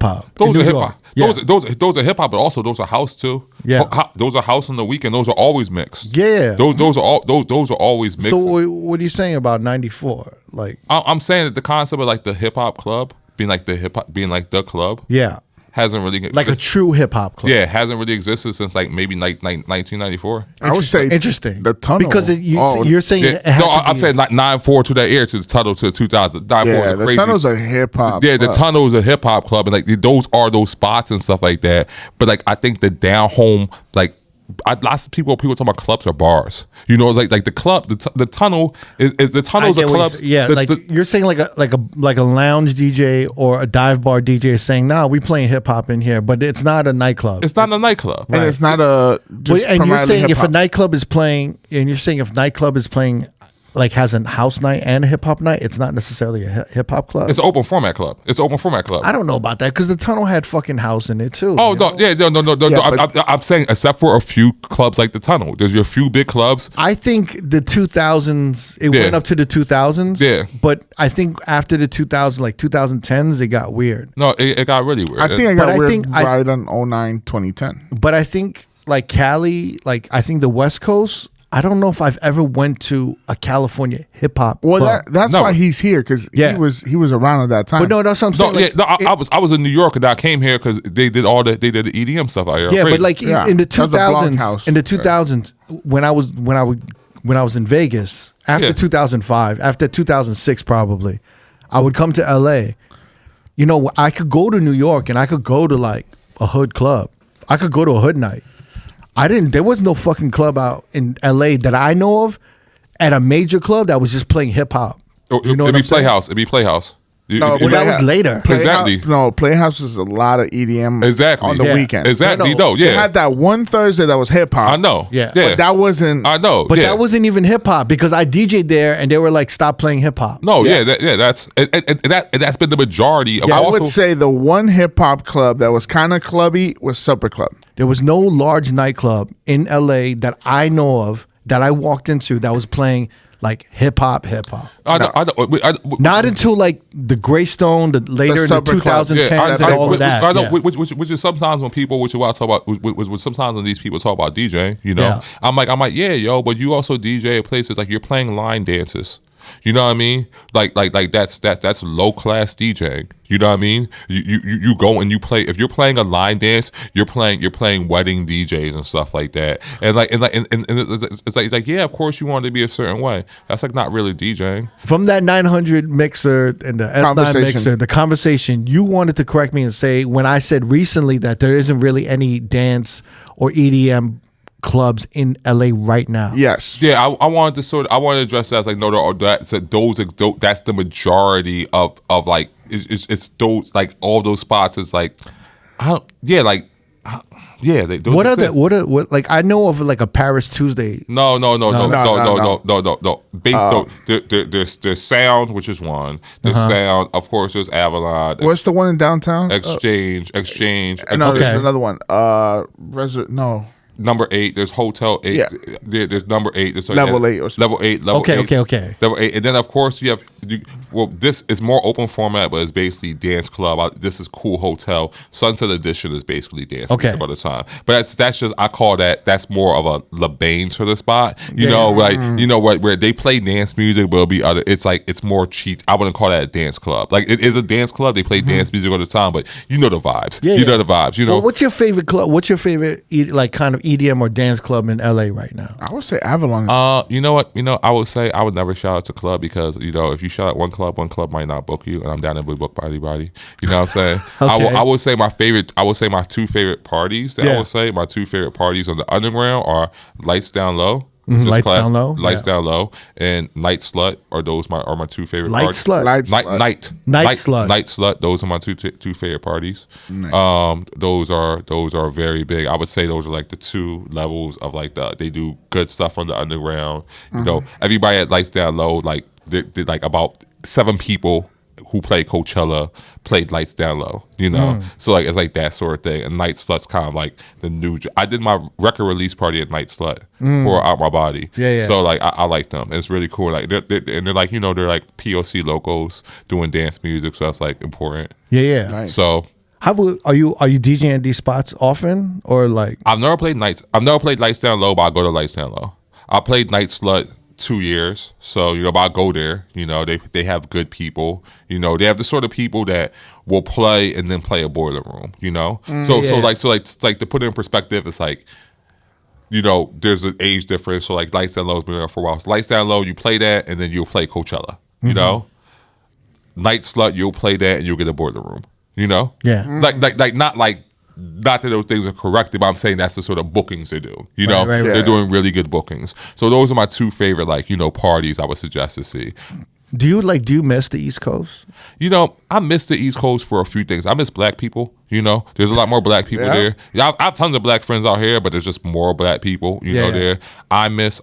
hop. Those are hip hop. Yeah. Those are hip hop, but also those are house too. Yeah, those are house on the weekend. Those are always mixed. Yeah, those are always mixed. So what are you saying about '94? Like I'm saying that the concept of like the hip hop club being like the club. Yeah. Hasn't really like a true hip hop club. Yeah, hasn't really existed since like maybe 1994. I would say interesting. The tunnel because you're saying I'm saying like 94 to that era to the tunnel to 2000. Yeah, the tunnel's a hip hop. Yeah, the tunnel's a hip hop club, and like those are those spots and stuff like that. But like I think the down home like. Lots of people talk about clubs or bars. You know, it's like the club, the tunnel is the tunnels of clubs. Yeah, you're saying like a lounge DJ or a dive bar DJ is saying, "Nah, we playing hip hop in here," but it's not a nightclub. It's not a nightclub, and it's not a. And you're saying if a nightclub is playing, like has a house night and a hip hop night, it's not necessarily a hip hop club. It's an open format club. I don't know about that because the tunnel had fucking house in it too. Oh no, I'm saying except for a few clubs like the tunnel. There's your few big clubs. I think the 2000s it went up to the 2000s. Yeah, but I think after the 2000s, like 2010s, it got weird. No, it got really weird. I think it got weird right on 09, 2010. But I think like Cali, like I think the West Coast. I don't know if I've ever went to a California hip hop. Well, that's why he's here because he was around at that time. But no, that's what I'm saying. I was in New York and I came here because they did the EDM stuff out here. Yeah, but like in the 2000s, when I was in Vegas after 2005, after 2006 probably, I would come to LA. You know, I could go to New York and I could go to like a hood club. I could go to a hood night. There was no fucking club out in LA that I know of at a major club that was just playing hip hop. You know it'd be Playhouse. It'd be Playhouse. That was later. Exactly. Playhouse is a lot of EDM on the weekend. Exactly. No, They had that one Thursday that was hip hop. I know. Yeah. But that wasn't. I know. But that wasn't even hip hop because I DJ'd there and they were like, stop playing hip hop. No, that's been the majority of I would say the one hip hop club that was kind of clubby was Supper Club. There was no large nightclub in LA that I know of that I walked into that was playing like hip hop. Not until like the Greystone, later in the 2010s and all of that. I know, which is sometimes when people, which is what I talk about, which sometimes when these people talk about DJing, you know, I'm like, yeah, yo, but you also DJ at places like you're playing line dances. You know what I mean? Like that's low class DJing. You know what I mean? You go and you play. If you're playing a line dance, you're playing wedding DJs and stuff like that. And it's like yeah, of course you want it to be a certain way. That's like not really DJing. From that 900 mixer and the S9 mixer, the conversation, you wanted to correct me and say when I said recently that there isn't really any dance or EDM clubs in LA right now. Yes. Yeah, I wanted to address that as like no, that's the majority of like it's those like all those spots is like what like I know of like a Paris Tuesday. No. There's Sound, which is one. There's Sound, of course. There's Avalon. What's the one in downtown? Exchange. No, there's another one. Number 8, there's Hotel 8. Yeah. There's number 8. There's level 8. Level 8. Level 8. Okay. Level 8. And then, of course, you have... this is more open format, but it's basically dance club. This is Cool Hotel. Sunset Edition is basically dance music all the time. But that's just... I call that's more of a LeBain sort of spot. You know, where they play dance music, but it'll be other... It's like... It's more cheap. I wouldn't call that a dance club. Like, it is a dance club. They play dance music all the time, but you know the vibes. Yeah, you know the vibes. You know... Well, what's your favorite club? What's your favorite, like, kind of EDM or dance club in LA right now? I would say Avalon. You know what? I would say I would never shout out to club because if you shout out one club might not book you, and I'm down to be booked by anybody. You know what I'm saying? I would say my favorite. I would say my two favorite parties. I would say my two favorite parties on the underground are Lights Down Low. Lights Down Low, Lights Down Low, and Nite Slut are my two favorite parties. Nite Slut. Those are my two favorite parties. Nice. Those are very big. I would say those are like the two levels of like they do good stuff on the underground. You know, everybody at Lights Down Low, like they're like about 7 people who played Coachella played Lights Down Low, you know? So like it's like that sort of thing. And Nite Slut's kind of like the new, I did my record release party at Nite Slut for Out My Body. Yeah. So like I like them. It's really cool. Like they're like, you know, they're like POC locals doing dance music, so that's like important. Yeah. Nice. So are you DJing at these spots often, or like? I've never played Lights Down Low, but I go to Lights Down Low. I played Nite Slut 2 years, so you know, but I go there. You know, they have good people. You know, they have the sort of people that will play and then play a boiler room. You know, so to put it in perspective, it's like, you know, there's an age difference. So like Lights Down Low has been there for a while. So Lights Down Low, you play that and then you'll play Coachella. You know, Nite Slut, you'll play that and you'll get a boiler room. You know, not that those things are corrected, but I'm saying that's the sort of bookings they do. You know, they're doing really good bookings. So those are my two favorite, like, you know, parties I would suggest to see. Do you miss the East Coast? You know, I miss the East Coast for a few things. I miss black people. You know, there's a lot more black people there. Yeah, I have tons of black friends out here, but there's just more black people. You know, there. I miss.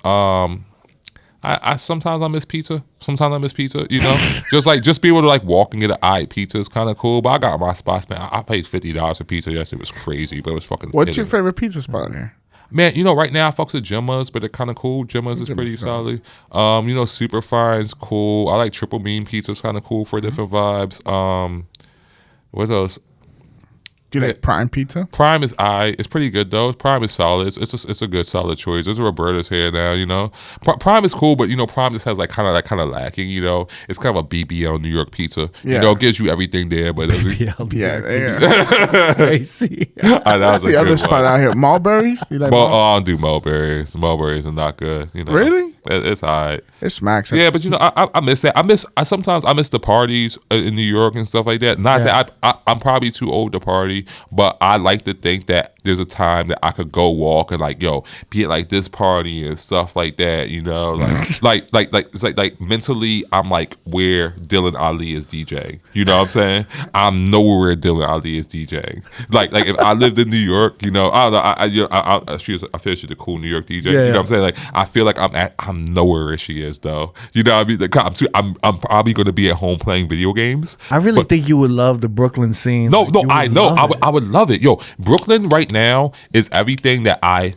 I sometimes I miss pizza. Sometimes I miss pizza, you know? just be able to like walk and get an pizza is kind of cool. But I got my spots, man. I paid $50 for pizza. Yes, it was crazy, but it was fucking. What's your favorite pizza spot here? Man, you know, right now I fucks with Gemma's, but they're kind of cool. Gemma's is pretty solid. You know, Superfine's cool. I like Triple Bean Pizza's kind of cool for different vibes. What else? Do you like Prime Pizza? Prime is it's pretty good though. Prime is solid. It's a good solid choice. There's a Roberta's here now, you know. Prime is cool, but you know, Prime just has like kind of lacking, you know. It's kind of a BBL New York pizza. You know, it gives you everything there, but crazy. That's the other spot out here. Mulberries? You like I don't do Mulberries. Mulberries are not good, you know. Really? It's alright. It smacks. Yeah, but you know, I miss that. Sometimes I miss the parties in New York and stuff like that. Not that I'm probably too old to party. But I like to think that there's a time that I could go walk and like, yo, be at like this party and stuff like that, you know, like it's like mentally I'm like where Dylan Ali is DJing. You know what I'm saying? I'm nowhere where Dylan Ali is DJing. Like if I lived in New York, you know, I don't know, I feel she's a cool New York DJ. You know what I'm saying? Like I feel like I'm nowhere where she is though. You know what I mean? Like, I'm probably going to be at home playing video games. I really think you would love the Brooklyn scene. No, I know. I would love it. Yo, Brooklyn right now is everything that I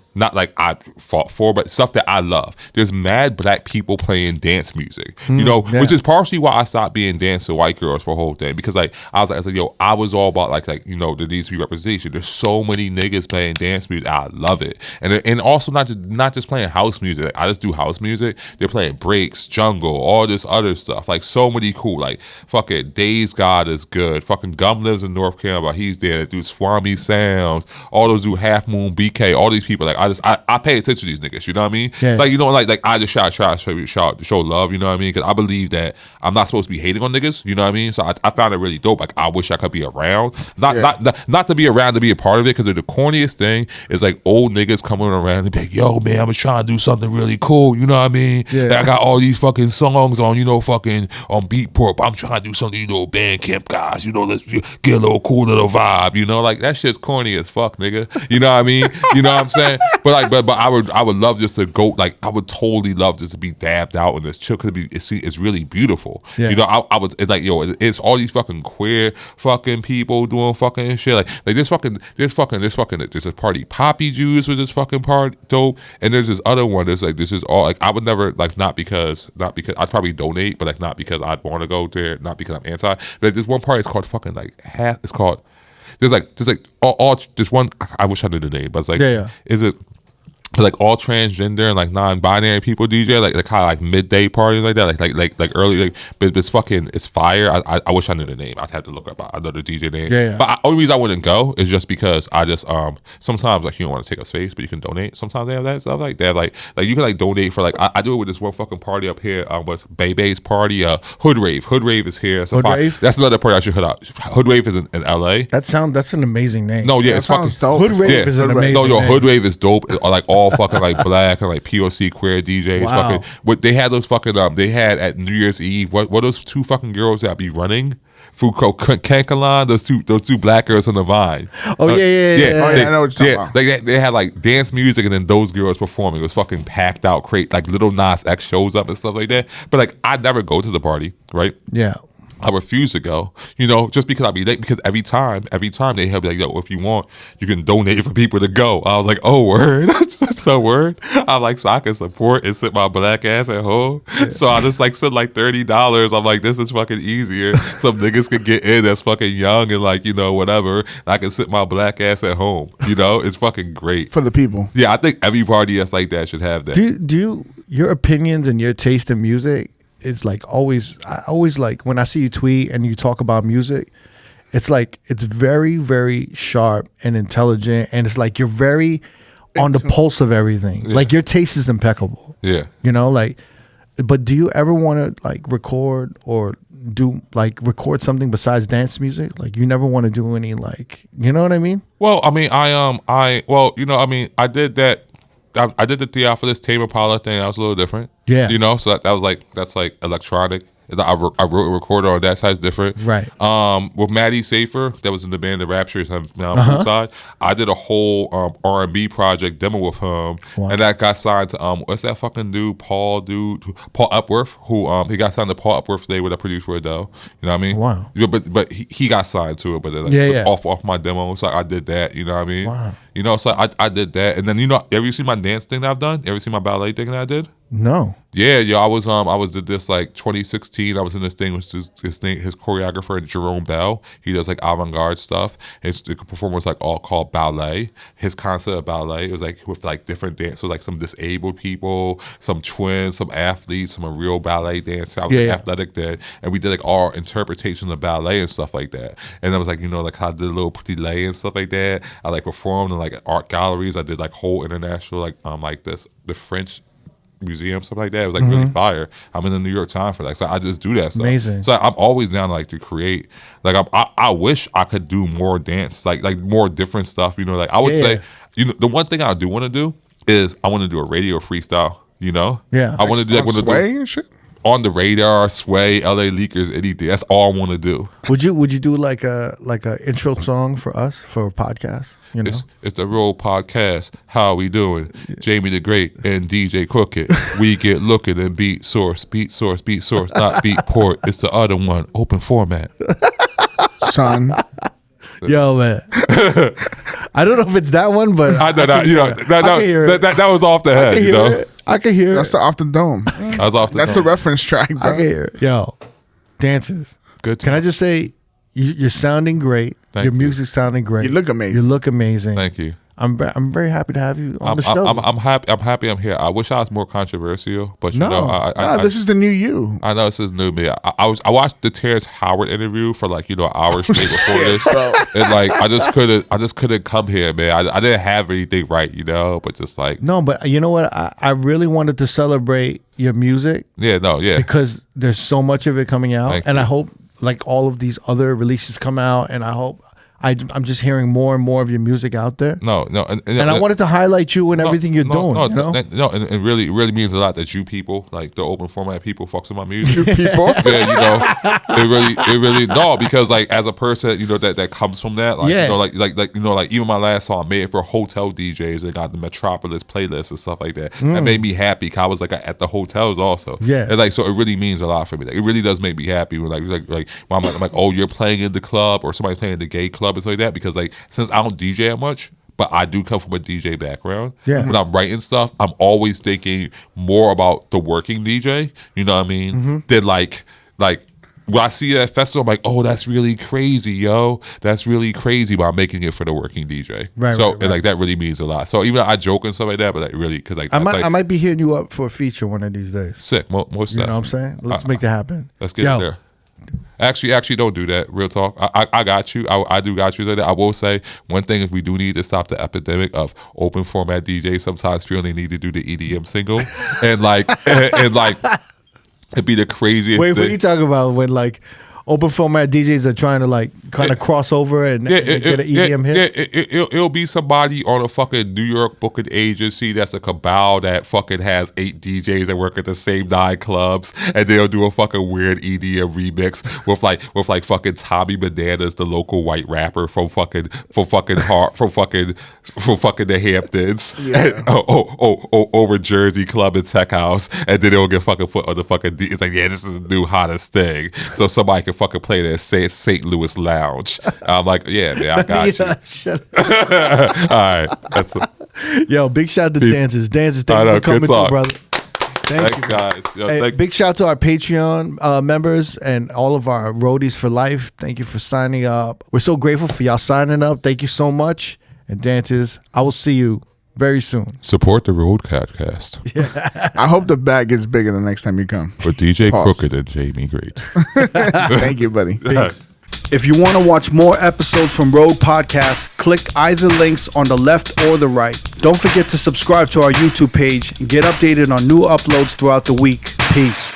fought for, but stuff that I love. There's mad black people playing dance music, you know, which is partially why I stopped being dance to white girls for a whole thing, because like I was like, yo, I was all about like you know, there needs to be representation. There's so many niggas playing dance music. I love it, and also not just playing house music. Like, I just do house music. They're playing breaks, jungle, all this other stuff. Like so many cool. Like fucking Days God is good. Fucking Gum lives in North Carolina. He's there. They do Swami Sounds. All those do Half Moon BK. All these people. Like I pay attention to these niggas. You know what I mean? Yeah. Like you know, like I just try to show love. You know what I mean? Because I believe that I'm not supposed to be hating on niggas. You know what I mean? So I found it really dope. Like I wish I could be around, not to be around to be a part of it. Because the corniest thing is like old niggas coming around and be like, yo man, I'm trying to do something really cool. You know what I mean? Yeah. And I got all these fucking songs on, you know, fucking on Beatport. But I'm trying to do something, you know, Bandcamp guys. You know, let's get a little cool little vibe. You know, like that shit's corny as fuck, nigga. You know what I mean? You know what I'm saying? But I would love just to go. Like I would totally love just to be dabbed out in this chill. Cause it's really beautiful. Yeah. You know, I would it's like yo, it's all these fucking queer fucking people doing fucking shit. Like there's a party Poppy Juice with this fucking part dope, and there's this other one that's like this is all like I would never like not because I'd probably donate, but like not because I'd want to go there, not because I'm anti. Like this one party is called fucking like half. It's called. There's all this one. I wish I knew the name, but it's like is it? Like all transgender and like non-binary people DJ, like kind of like midday parties like that, like early, but it's fucking, it's fire. I wish I knew the name. I'd have to look up another DJ name. Yeah. But only reason I wouldn't go is just because I just sometimes like you don't want to take up space, but you can donate. Sometimes they have that stuff like they have like you can like donate for like I do it with this one fucking party up here with Bebe's party. Hood Rave is here. So Rave? That's another party I should hit out. Hood Rave is in LA. That's an amazing name. No, yeah, it's fucking dope. Hood Rave is an amazing name. No, Hood Rave is dope. Like all fucking like black and like POC queer DJs. Wow. Fucking what they had those fucking they had at New Year's Eve. What those two fucking girls that be running? Foucault Kankalan, those two black girls on the Vine. Oh yeah. I know what you're talking about. Like they had like dance music and then those girls performing. It was fucking packed out, like Little Nas X shows up and stuff like that. But like I'd never go to the party, right? Yeah. I refuse to go, just because I'd be late. Because every time they have like, yo, if you want, you can donate for people to go. I was like, oh, word, that's so word. I'm like, so I can support and sit my black ass at home. Yeah. So I just like sent like $30. I'm like, this is fucking easier. Some niggas can get in that's fucking young and like whatever. And I can sit my black ass at home. It's fucking great for the people. Yeah, I think every party that's like that should have that. Do your opinions and your taste in music? It's like I always like when I see you tweet and you talk about music, it's like it's very, very sharp and intelligent, and it's like you're very on the pulse of everything. Yeah. Like your taste is impeccable. Yeah. But do you ever want to like record or record something besides dance music? Like you never want to do any like, you know what I mean? Well, I mean, I did that. I did the Theophilus Tame Impala thing. That was a little different. Yeah. So that's like electronic. I wrote a recorder on that side. It's different. Right. With Maddie Safer, that was in the band The Raptures on side. I did a whole R&B project demo with him, and that got signed to what's that fucking dude? Paul Epworth, who he got signed to Paul Epworth's label that produced Rodell. You know what I mean? Wow. But he got signed to it, but off my demo. So I did that. You know what I mean? Wow. So I did that, and then ever you seen my dance thing that I've done? Ever seen my ballet thing that I did? No. Yeah, I was did this like 2016. I was in this thing with his choreographer Jerome Bell. He does like avant-garde stuff. The performer was like all called ballet. His concept of ballet, it was like with like different dancers, like some disabled people, some twins, some athletes, some real ballet dancers. I was athletic then, and we did like our interpretation of ballet and stuff like that. And I was like, like how I did a little petit lay and stuff like that. I like performed in like art galleries. I did like whole international like the French museum, stuff like that. It was like really fire. I'm in the New York Times for that. So I just do that stuff. Amazing. So I'm always down to like to create. Like I wish I could do more dance, like more different stuff. Like I would say, the one thing I do want to do is I want to do a radio freestyle. Yeah. I want to do like Sway and shit. On the Radar, Sway, LA Leakers, anything. That's all I want to do. Would you do like a intro song for us for a podcast? It's the R.O.A.D podcast. How we doing? Jamie the Great and DJ Crooked. We get looking and beat source, not beat port. It's the other one, open format. Son. Yo, man. I don't know if it's that one, but I know that was off the head. I can hear it. That's off the dome. That's the reference track, bro. I can hear it. Yo, dances. Good. Can I just say, you're sounding great. Your music's sounding great. You look amazing. Thank you. I'm very happy to have you on the show. I'm happy I'm here. I wish I was more controversial, but this is the new you. I know this is new me. I watched the Terrence Howard interview for like an hour straight before this, and like I just couldn't come here, man. I didn't have anything right, but just like no, but you know what? I really wanted to celebrate your music. Because there's so much of it coming out, I hope like all of these other releases come out, and I hope. I'm just hearing more and more of your music out there. No, and I wanted to highlight you and everything you're doing. And it really means a lot that you people, like the open format people, fucks with my music. You people, it really because like as a person, that comes from that, like even my last song, made it for hotel DJs. They got the Metropolis playlist and stuff like that. That made me happy. Cause I was like at the hotels also. Yeah, and like so it really means a lot for me. Like it really does make me happy when I'm like, oh, you're playing in the club or somebody playing in the gay club. Like that, because like since I don't DJ that much, but I do come from a DJ background. Yeah. When I'm writing stuff, I'm always thinking more about the working DJ. You know what I mean? Than like when I see that festival, I'm like, oh, that's really crazy, yo. That's really crazy. But I'm making it for the working DJ. Right. So and like that really means a lot. So even I joke and stuff like that, but like really, because like I might be hitting you up for a feature one of these days. Sick, most stuff. You know what I'm saying? Let's make that happen. Let's get it there. Actually, don't do that. Real talk. I got you. I do got you. I will say one thing: if we do need to stop the epidemic of open format DJs, sometimes feel they need to do the EDM single, and it'd be the craziest. Wait, thing. what are you talking about? When like open format DJs are trying to like kind of cross over and get an EDM hit? It'll be somebody on a fucking New York booking agency that's a cabal that fucking has 8 DJs that work at the same nightclubs, and they'll do a fucking weird EDM remix with like fucking Tommy Bananas, the local white rapper from fucking the Hamptons, over Jersey Club and Tech House, and then they'll get fucking foot on the fucking it's like, yeah, this is the new hottest thing, so somebody can fucking play that St. Louis Lounge. I'm like, yeah, man, I got you. All right. Yo, big shout out to Dances. Dances, thank you for coming through, brother. Thanks, guys. Yo, hey, big shout out to our Patreon members and all of our roadies for life. Thank you for signing up. We're so grateful for y'all signing up. Thank you so much. And Dances, I will see you very soon. Support the Road Podcast. Yeah. I hope the bag gets bigger the next time you come. For DJ Crooked and Jamie Great. Thank you, buddy. If you want to watch more episodes from R.O.A.D Podcast, click either links on the left or the right. Don't forget to subscribe to our YouTube page and get updated on new uploads throughout the week. Peace.